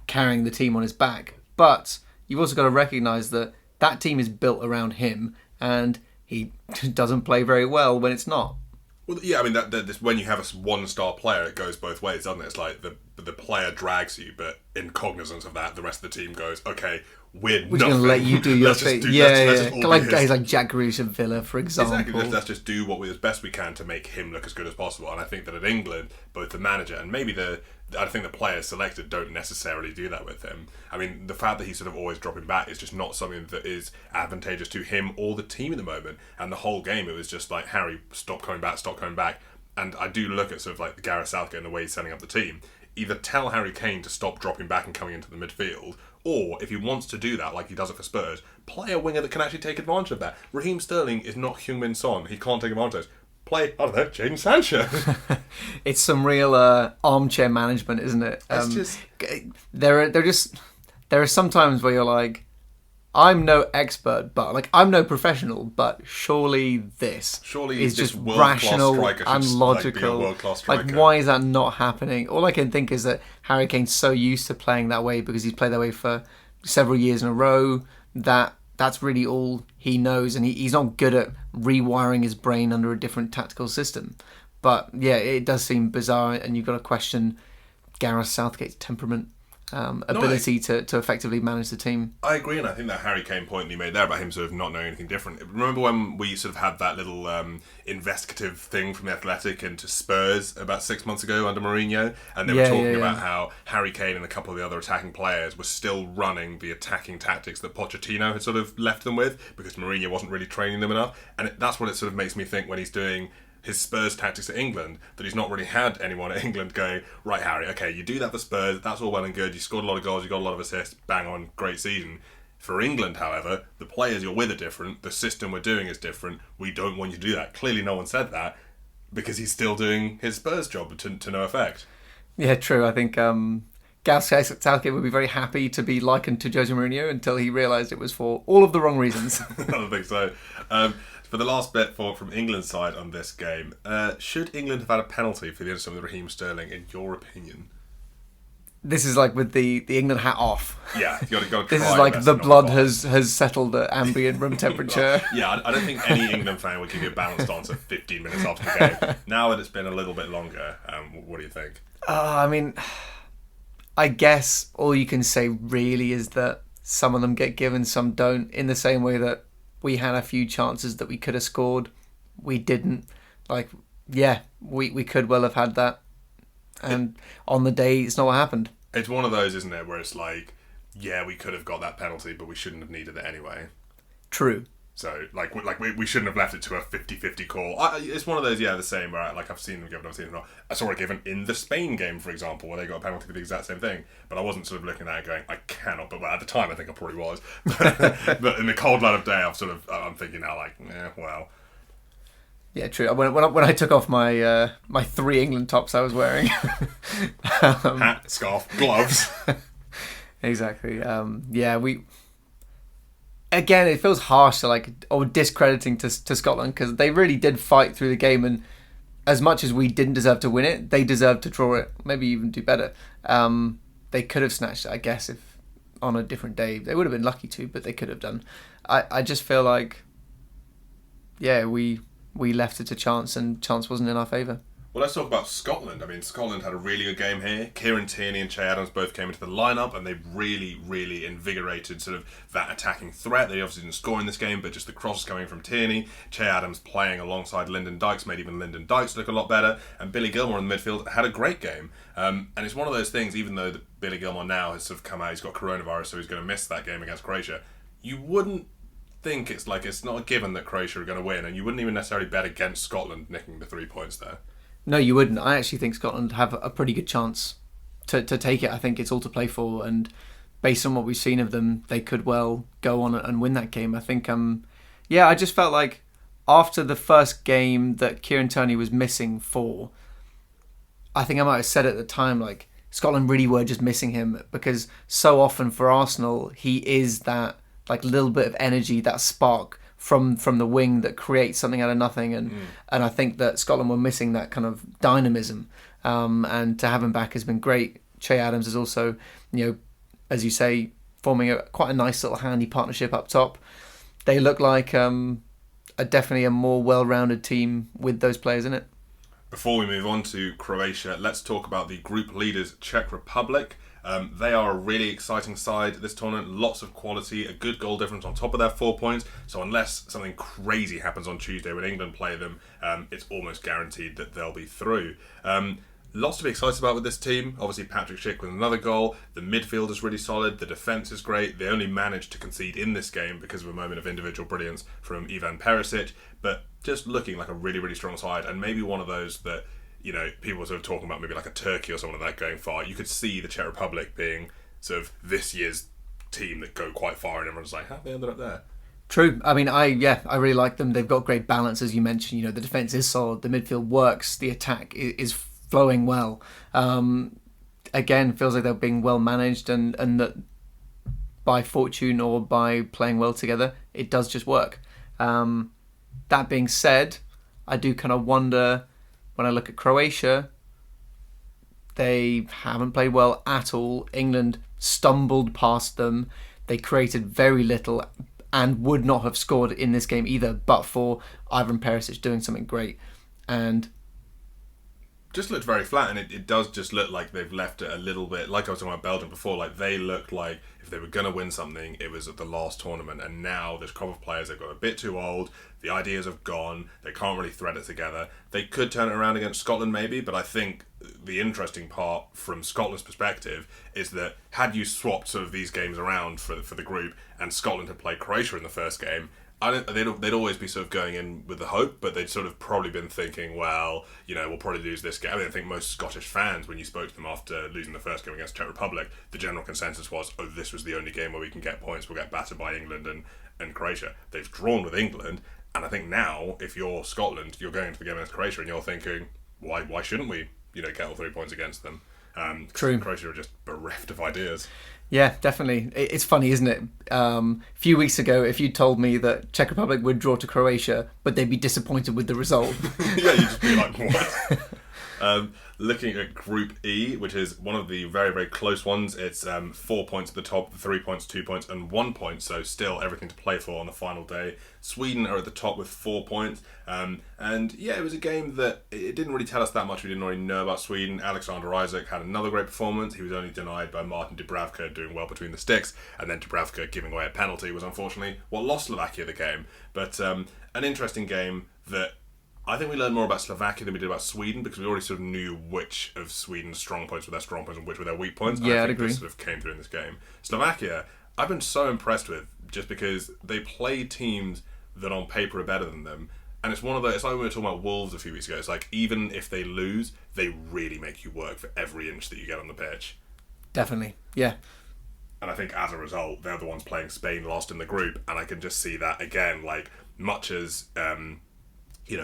carrying the team on his back. But you've also got to recognise that team is built around him, and he doesn't play very well when it's not. Well, yeah, when you have a one-star player, it goes both ways, doesn't it? It's like the player drags you, but in cognizance of that, the rest of the team goes, okay, we're just going to let you do your thing. Like guys like Jack Grealish at Villa, for example. Exactly. Let's just do what we as best we can to make him look as good as possible. And I think that at England, both the manager and maybe I think the players selected don't necessarily do that with him. The fact that he's sort of always dropping back is just not something that is advantageous to him or the team at the moment. And the whole game, it was just like, Harry, stop coming back. And I do look at sort of like Gareth Southgate and the way he's setting up the team. Either tell Harry Kane to stop dropping back and coming into the midfield, Or if he wants to do that, like he does it for Spurs, play a winger that can actually take advantage of that. Raheem Sterling is not Heung-min Son. He can't take advantage of this. Play, I don't know, Jadon Sancho. It's some real armchair management, isn't it? It's just... There are some times where you're like, I'm no expert, but like I'm no professional, but surely this is just rational and logical. Like, why is that not happening? All I can think is that Harry Kane's so used to playing that way because he's played that way for several years in a row that that's really all he knows, and he's not good at rewiring his brain under a different tactical system. But yeah, it does seem bizarre, and you've got to question Gareth Southgate's temperament. Ability to effectively manage the team. I agree, and I think that Harry Kane point you made there about him sort of not knowing anything different. Remember when we sort of had that little investigative thing from the Athletic into Spurs about 6 months ago under Mourinho, and they were talking about how Harry Kane and a couple of the other attacking players were still running the attacking tactics that Pochettino had sort of left them with because Mourinho wasn't really training them enough, and that's what it sort of makes me think when he's doing his Spurs tactics at England, that he's not really had anyone at England going, right, Harry, okay, you do that for Spurs, that's all well and good, you scored a lot of goals, you got a lot of assists, bang on, great season. For England, however, the players you're with are different, the system we're doing is different, we don't want you to do that. Clearly no one said that, because he's still doing his Spurs job to no effect. Yeah, true. I think Gareth Southgate would be very happy to be likened to Jose Mourinho until he realised it was for all of the wrong reasons. I don't think so. For the last bit from England's side on this game, should England have had a penalty for the incident with Raheem Sterling, in your opinion? This is like with the England hat off. Yeah, you got to. This is like the blood has settled at ambient room temperature. Yeah, I don't think any England fan would give you a balanced answer 15 minutes after the game. Now that it's been a little bit longer, what do you think? I mean, I guess all you can say really is that some of them get given, some don't, in the same way that we had a few chances that we could have scored. We didn't. Like, yeah, we could well have had that. And on the day, it's not what happened. It's one of those, isn't it, where it's like, yeah, we could have got that penalty, but we shouldn't have needed it anyway. True. So, we shouldn't have left it to a 50-50 call. It's one of those, the same, where I've seen them given, I've seen them not. I saw it given in the Spain game, for example, where they got a penalty for the exact same thing. But I wasn't sort of looking at it going, I cannot. But at the time, I think I probably was. But in the cold light of day, I'm thinking now, like, well. Yeah, true. When I took off my my 3 England tops I was wearing. Hat, scarf, gloves. Exactly. Again, it feels harsh or discrediting to Scotland, because they really did fight through the game, and as much as we didn't deserve to win it, they deserved to draw it, maybe even do better. They could have snatched it, I guess, if on a different day. They would have been lucky to, but they could have done. I just feel like, we left it to chance, and chance wasn't in our favour. Well, let's talk about Scotland. I mean, Scotland had a really good game here. Kieran Tierney and Che Adams both came into the lineup, and they really, really invigorated sort of that attacking threat. They obviously didn't score in this game, but just the crosses coming from Tierney. Che Adams playing alongside Lyndon Dykes made even Lyndon Dykes look a lot better. And Billy Gilmour in the midfield had a great game. And it's one of those things, even though Billy Gilmour now has sort of come out, he's got coronavirus, so he's going to miss that game against Croatia. You wouldn't think it's not a given that Croatia are going to win, and you wouldn't even necessarily bet against Scotland nicking the 3 points there. No, you wouldn't. I actually think Scotland have a pretty good chance to take it. I think it's all to play for, and based on what we've seen of them, they could well go on and win that game. I think, I just felt like after the first game that Kieran Tierney was missing for, I think I might have said at the time, like, Scotland really were just missing him, because so often for Arsenal, he is that like little bit of energy, that spark from the wing that creates something out of nothing, and I think that Scotland were missing that kind of dynamism, and to have him back has been great. Che Adams is also, as you say, forming quite a nice little handy partnership up top. They look like definitely a more well-rounded team with those players in it. Before we move on to Croatia, let's talk about the group leaders, Czech Republic. They are a really exciting side this tournament, lots of quality, a good goal difference on top of their 4 points, so unless something crazy happens on Tuesday when England play them, it's almost guaranteed that they'll be through. Lots to be excited about with this team. Obviously Patrick Schick with another goal, the midfield is really solid, the defence is great, they only managed to concede in this game because of a moment of individual brilliance from Ivan Perisic, but just looking like a really, really strong side, and maybe one of those that people were sort of talking about maybe like a Turkey or something like that going far. You could see the Czech Republic being sort of this year's team that go quite far, and everyone's like, how they ended up there? True. I mean, I really like them. They've got great balance, as you mentioned. You know, the defense is solid, the midfield works, the attack is flowing well. Again, feels like they're being well managed, and that by fortune or by playing well together, it does just work. That being said, I do kind of wonder when I look at Croatia. They haven't played well at all. England stumbled past them. They created very little and would not have scored in this game either, but for Ivan Perisic doing something great. And just looked very flat, and it does just look like they've left it a little bit, like I was talking about Belgium before, like they looked like if they were going to win something, it was at the last tournament, and now this crop of players, they've got a bit too old, the ideas have gone, they can't really thread it together. They could turn it around against Scotland maybe, but I think the interesting part from Scotland's perspective is that had you swapped sort of these games around for the group, and Scotland had played Croatia in the first game, they'd always be sort of going in with the hope, but they'd sort of probably been thinking, well, you know, we'll probably lose this game. I mean, I think most Scottish fans, when you spoke to them after losing the first game against Czech Republic, the general consensus was, oh, this was the only game where we can get points. We'll get battered by England and Croatia. They've drawn with England, and I think now, if you're Scotland, you're going into the game against Croatia, and you're thinking, why shouldn't we, you know, get all 3 points against them? True. Croatia are just bereft of ideas. yeah, definitely. It's funny, isn't it? A few weeks ago, if you told me that Czech Republic would draw to Croatia, but they'd be disappointed with the result. Yeah, you'd just be like, what? Looking at Group E, which is one of the very, very close ones, it's 4 points at the top, 3 points, 2 points, and 1 point, so still everything to play for on the final day. Sweden are at the top with 4 points, and yeah, it was a game that it didn't really tell us that much. We didn't already know about Sweden. Alexander Isak had another great performance. He was only denied by Martin Dubravka doing well between the sticks, and then Dubravka giving away a penalty was unfortunately what lost Slovakia the game. But an interesting game that I think we learned more about Slovakia than we did about Sweden, because we already sort of knew which of Sweden's strong points were their strong points and which were their weak points. Yeah, I I'd think agree. this sort of came through in this game. Slovakia, I've been so impressed with, just because they play teams that on paper are better than them. And it's one of those, it's like when we were talking about Wolves a few weeks ago. It's like, even if they lose, they really make you work for every inch that you get on the pitch. Definitely, yeah. And I think as a result, they're the ones playing Spain last in the group. And I can just see that again, like, much as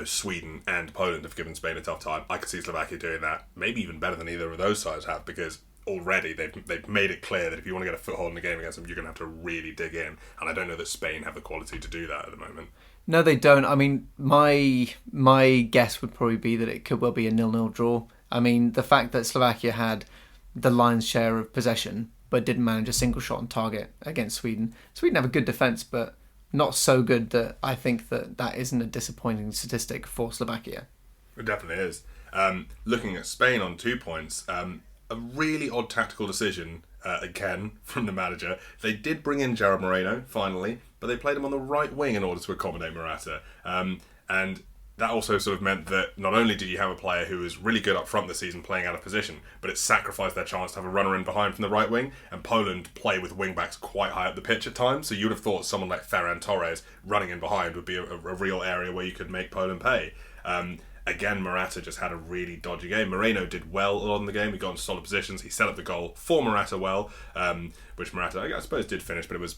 Sweden and Poland have given Spain a tough time, I could see Slovakia doing that, maybe even better than either of those sides have, because already they've made it clear that if you want to get a foothold in the game against them, you're going to have to really dig in. And I don't know that Spain have the quality to do that at the moment. No, they don't. I mean, my guess would probably be that it could well be a 0-0 draw. I mean, the fact that Slovakia had the lion's share of possession, but didn't manage a single shot on target against Sweden. Sweden have a good defence, but not so good that I think that isn't a disappointing statistic for Slovakia. It definitely is. Looking at Spain on 2 points, a really odd tactical decision, again, from the manager. They did bring in Gerard Moreno, finally, but they played him on the right wing in order to accommodate Morata. And that also sort of meant that not only did you have a player who was really good up front this season playing out of position, but it sacrificed their chance to have a runner in behind from the right wing, and Poland play with wing-backs quite high up the pitch at times, so you would have thought someone like Ferran Torres running in behind would be a real area where you could make Poland pay. Again, Morata just had a really dodgy game. Moreno did well a lot in the game. He got into solid positions. He set up the goal for Morata well, which Morata, I suppose, did finish, but it was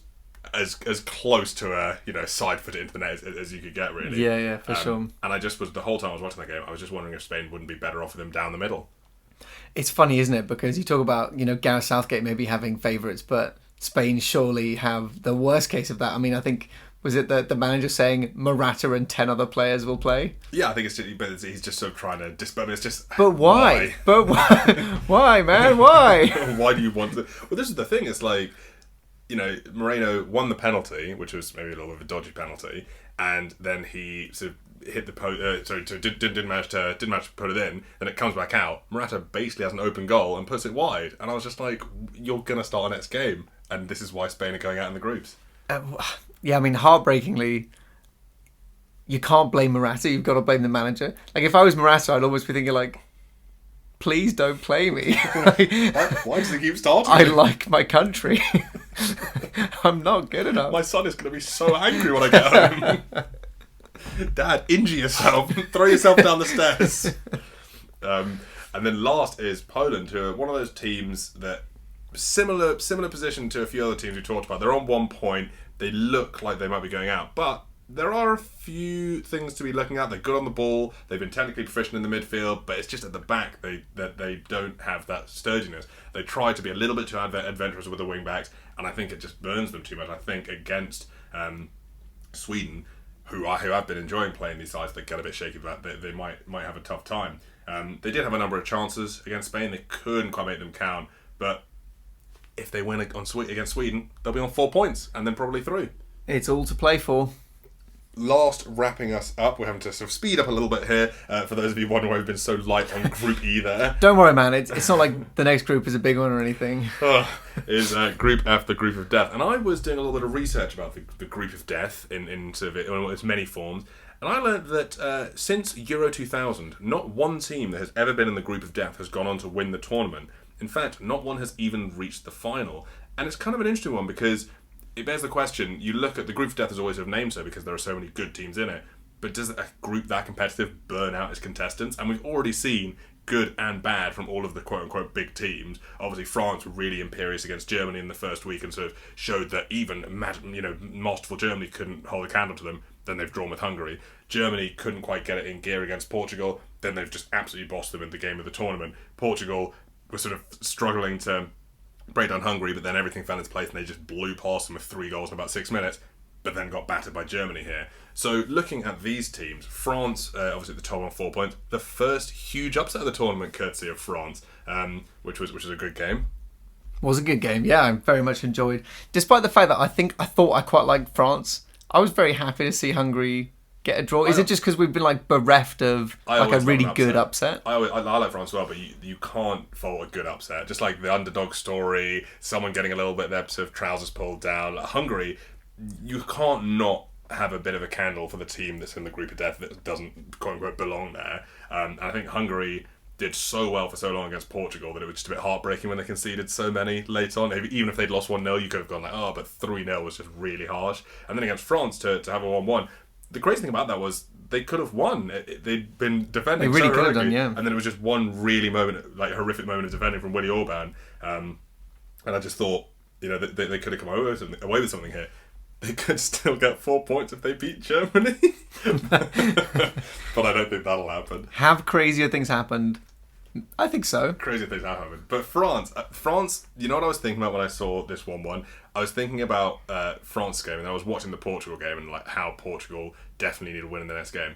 as close to a side foot into the net as you could get, really. Yeah, for sure. And I just was, the whole time I was watching that game, I was just wondering if Spain wouldn't be better off with him down the middle. It's funny, isn't it? Because you talk about, Gareth Southgate maybe having favourites, but Spain surely have the worst case of that. I mean, I think, was it the manager saying Morata and 10 other players will play? Yeah, I think he's just sort of trying to dispel it. It's just, but why? But why? Why, man? Why? Why do you want to? Well, this is the thing. It's like, Moreno won the penalty, which was maybe a little bit of a dodgy penalty, and then he sort of hit the post. Didn't manage to put it in. Then it comes back out. Morata basically has an open goal and puts it wide, and I was just like, "You're gonna start our next game," and this is why Spain are going out in the groups. Yeah, I mean, heartbreakingly, you can't blame Morata. You've got to blame the manager. Like, if I was Morata, I'd almost be thinking like, please don't play me. Why does he keep starting? I like my country. I'm not good enough. My son is going to be so angry when I get home. Dad, injure yourself. Throw yourself down the stairs. And then last is Poland, who are one of those teams that similar position to a few other teams we talked about. They're on 1 point. They look like they might be going out, but there are a few things to be looking at. They're good on the ball. They've been technically proficient in the midfield, but it's just at the back that they don't have that sturdiness. They try to be a little bit too adventurous with the wing backs, and I think it just burns them too much. I think against Sweden, who I've been enjoying playing these sides, they get a bit shaky about that. They might have a tough time. They did have a number of chances against Spain. They couldn't quite make them count, but if they win against Sweden, they'll be on 4 points and then probably through. It's all to play for. Last, wrapping us up, we're having to sort of speed up a little bit here. For those of you wondering why we've been so light on Group E there. Don't worry, man. It's not like the next group is a big one or anything. Is Group F, the Group of Death. And I was doing a little bit of research about the Group of Death in sort of its many forms. And I learned that since Euro 2000, not one team that has ever been in the Group of Death has gone on to win the tournament. In fact, not one has even reached the final. And it's kind of an interesting one because it bears the question, you look at the Group of Death is always sort of named so because there are so many good teams in it, but does a group that competitive burn out its contestants? And we've already seen good and bad from all of the quote-unquote big teams. Obviously, France were really imperious against Germany in the first week and sort of showed that even masterful Germany couldn't hold a candle to them. Then they've drawn with Hungary. Germany couldn't quite get it in gear against Portugal. Then they've just absolutely bossed them in the game of the tournament. Portugal was sort of struggling to break down Hungary, but then everything fell into place and they just blew past them with 3 goals in about 6 minutes, but then got battered by Germany here. So looking at these teams, France, obviously at the top on 4 points, the first huge upset of the tournament courtesy of France, which was a good game. Was a good game, yeah, I very much enjoyed. Despite the fact that I thought I quite liked France, I was very happy to see Hungary get a draw. Is it just because we've been bereft of a really good upset? I like France as well, but you can't fault a good upset. Just like the underdog story, someone getting a little bit of their sort of trousers pulled down. Hungary, you can't not have a bit of a candle for the team that's in the Group of Death that doesn't quote unquote belong there. And I think Hungary did so well for so long against Portugal that it was just a bit heartbreaking when they conceded so many late on. Even if they'd lost 1-0, you could have gone but 3-0 was just really harsh. And then against France to have a 1-1. The crazy thing about that was they could have won. They'd been defending they really so could have heroically, done, yeah. And then it was just one really horrific moment of defending from Willy Orban. And I just thought, that they could have come away with something here. They could still get 4 points if they beat Germany. But I don't think that'll happen. Have crazier things happened? I think so. Crazier things have happened. But France, you know what I was thinking about when I saw this 1-1? I was thinking about France's game, and I was watching the Portugal game and how Portugal definitely need to win in the next game.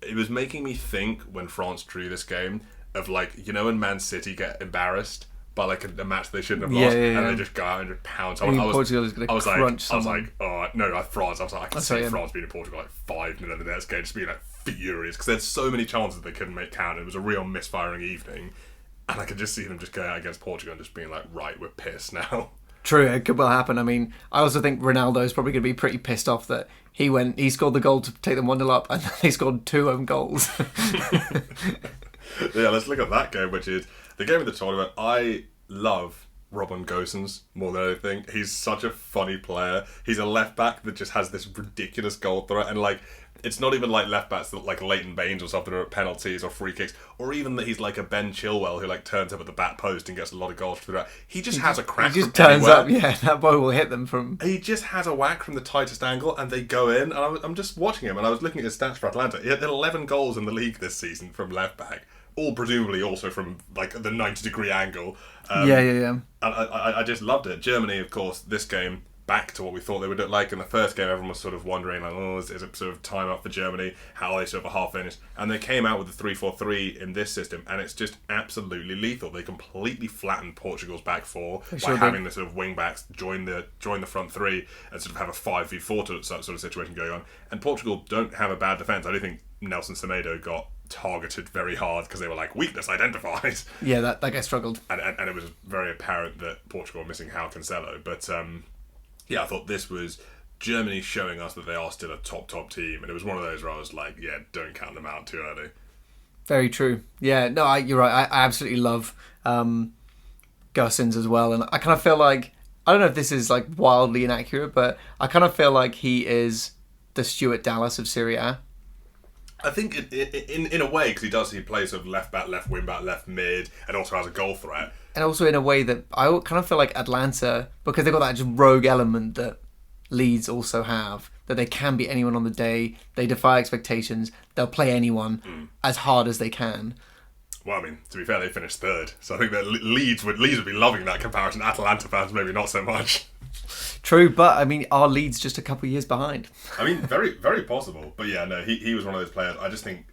It was making me think when France drew this game of when Man City get embarrassed by a match they shouldn't have lost, and they just go out and just pound someone. Portugal is going to crunch someone. France. I could see France beating Portugal 5-0 in the next game, just being furious because there's so many chances they couldn't make count. It was a real misfiring evening, and I could just see them just going out against Portugal and just being right, we're pissed now. True, it could well happen. I mean, I also think Ronaldo's probably going to be pretty pissed off that he scored the goal to take them 1-0 up, and then they scored 2 own goals. Yeah, let's look at that game, which is the game of the tournament. I love Robin Gosens more than anything. He's such a funny player. He's a left back that just has this ridiculous goal threat, and it's not even left backs that Leighton Baines or something, or penalties or free kicks, or even that he's a Ben Chilwell who turns up at the back post and gets a lot of goals through that. He just has a crack. He just turns up, yeah. That boy will hit them from. He just has a whack from the tightest angle, and they go in. And I'm just watching him, and I was looking at his stats for Atlanta. He had 11 goals in the league this season from left back, all presumably also from the 90-degree angle. Yeah. And I just loved it. Germany, of course, this game, back to what we thought they would look like. In the first game, everyone was sort of wondering, is it sort of time up for Germany? How are they sort of a half finished? And they came out with the 3-4-3 in this system, and it's just absolutely lethal. They completely flattened Portugal's back four by having the sort of wing backs join the front three and sort of have a 5v4 sort of situation going on. And Portugal don't have a bad defence. I do think Nelson Semedo got targeted very hard because they were weakness identified. Yeah, that guy struggled. And it was very apparent that Portugal were missing João Cancelo. But I thought this was Germany showing us that they are still a top team. And it was one of those where I was don't count them out too early. Very true. Yeah, no, you're right. I absolutely love Gosens as well. And I kind of feel I don't know if this is wildly inaccurate, but I kind of feel he is the Stuart Dallas of Serie A. I think in a way, because he plays sort of left back, left wing back, left mid, and also has a goal threat. And also in a way that I kind of feel like Atlanta, because they've got that just rogue element that Leeds also have, that they can beat anyone on the day, they defy expectations, they'll play anyone as hard as they can. Well, I mean, to be fair, they finished third, so I think that Leeds would be loving that comparison. Atalanta fans maybe not so much. True, but I mean, are Leeds just a couple of years behind? I mean, very, very possible. But yeah, no, he was one of those players. I just think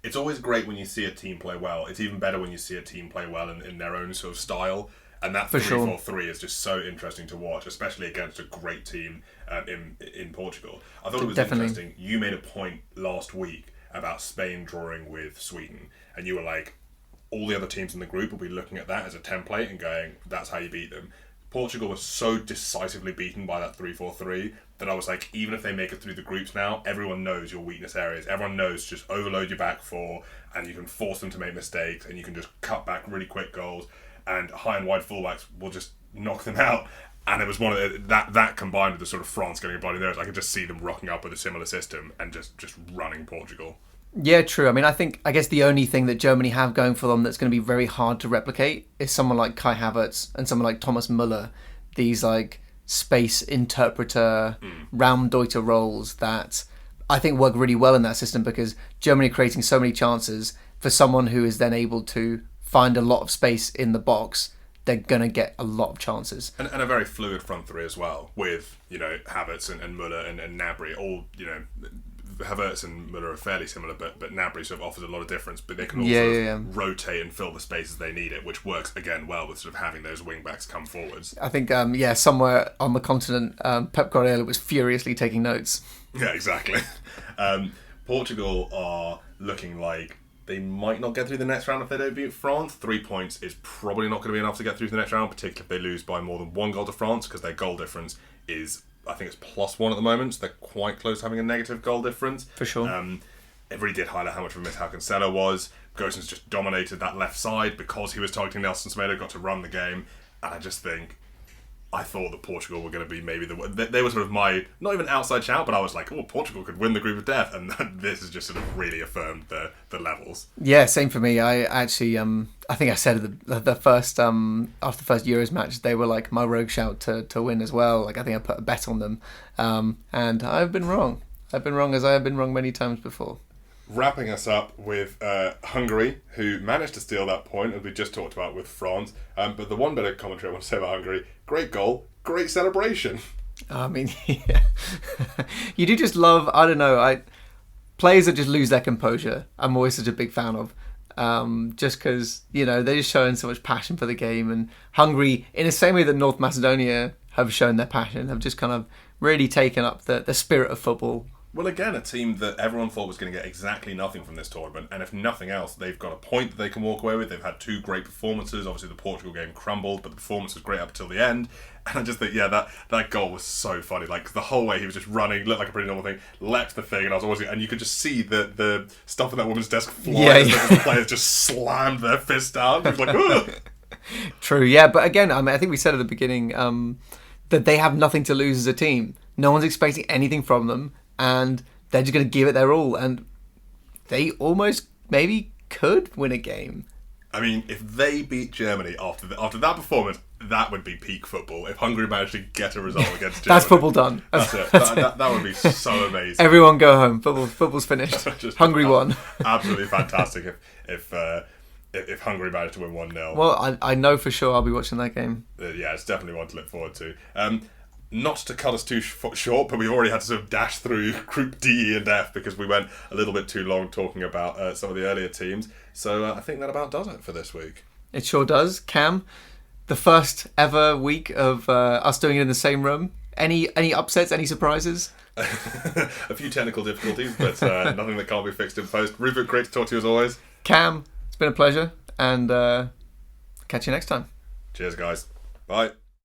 it's always great when you see a team play well. It's even better when you see a team play well in their own sort of style. And that 3-4-3 is just so interesting to watch, especially against a great team in Portugal. I thought it was interesting. You made a point last week about Spain drawing with Sweden, and you were like, all the other teams in the group will be looking at that as a template and going, that's how you beat them. Portugal was so decisively beaten by that 3-4-3 that I was like, even if they make it through the groups now, everyone knows your weakness areas. Everyone knows just overload your back four, and you can force them to make mistakes, and you can just cut back really quick goals, and high and wide fullbacks will just knock them out. And it was one of that combined with the sort of France getting a bloody nose, I could just see them rocking up with a similar system and just running Portugal. Yeah, true. I mean, I guess the only thing that Germany have going for them that's going to be very hard to replicate is someone like Kai Havertz and someone like Thomas Müller. These like space interpreter, Raumdeuter roles that I think work really well in that system, because Germany are creating so many chances for someone who is then able to find a lot of space in the box. They're going to get a lot of chances. And a very fluid front three as well, with, Havertz and Müller and Gnabry, all, Havertz and Müller are fairly similar, but Gnabry sort of offers a lot of difference. But they can also rotate and fill the spaces they need it, which works again well with sort of having those wing backs come forwards. I think somewhere on the continent, Pep Guardiola was furiously taking notes. Yeah, exactly. Portugal are looking like they might not get through the next round if they don't beat France. 3 points is probably not going to be enough to get through to the next round, particularly if they lose by more than one goal to France, because their goal difference is, I think it's +1 at the moment, so they're quite close to having a negative goal difference. For sure. It really did highlight how much of a miss Cancelo was. Gosens just dominated that left side because he was targeting Nelson Semedo, got to run the game, and I thought that Portugal were going to be maybe they were sort of my, not even outside shout, but I was like, oh, Portugal could win the group of death, and this has just sort of really affirmed the levels. Yeah, same for me. I actually, I think I said the first after the first Euros match, they were like my rogue shout to win as well. Like I think I put a bet on them, and I've been wrong. I've been wrong as I have been wrong many times before. Wrapping us up with Hungary, who managed to steal that point, as we just talked about with France. But the one bit of commentary I want to say about Hungary: great goal, great celebration. I mean, yeah. You do just love, I don't know, players that just lose their composure. I'm always such a big fan of. Just because, they're just showing so much passion for the game. And Hungary, in the same way that North Macedonia have shown their passion, have just kind of really taken up the spirit of football. Well, again, a team that everyone thought was going to get exactly nothing from this tournament, and if nothing else, they've got a point that they can walk away with. They've had 2 great performances. Obviously, the Portugal game crumbled, but the performance was great up until the end. And I just think, that goal was so funny. Like, the whole way he was just running, looked like a pretty normal thing, leapt the thing, and you could just see the stuff on that woman's desk fly as the players just slammed their fist down. He was like, ugh! True, yeah, but again, I think we said at the beginning that they have nothing to lose as a team. No one's expecting anything from them, and they're just going to give it their all, and they almost maybe could win a game. I mean, if they beat Germany after that performance, that would be peak football. If Hungary managed to get a result against Germany. That's football done. That's it. That would be so amazing. Everyone go home. Football's finished. Hungary won. Absolutely fantastic if Hungary managed to win 1-0. Well, I know for sure I'll be watching that game. Yeah, it's definitely one to look forward to. Not to cut us too short, but we already had to sort of dash through Group D, E and F because we went a little bit too long talking about some of the earlier teams. So I think that about does it for this week. It sure does. Cam, the first ever week of us doing it in the same room. Any upsets, any surprises? A few technical difficulties, but nothing that can't be fixed in post. Rupert, great to talk to you as always. Cam, it's been a pleasure, and catch you next time. Cheers, guys. Bye.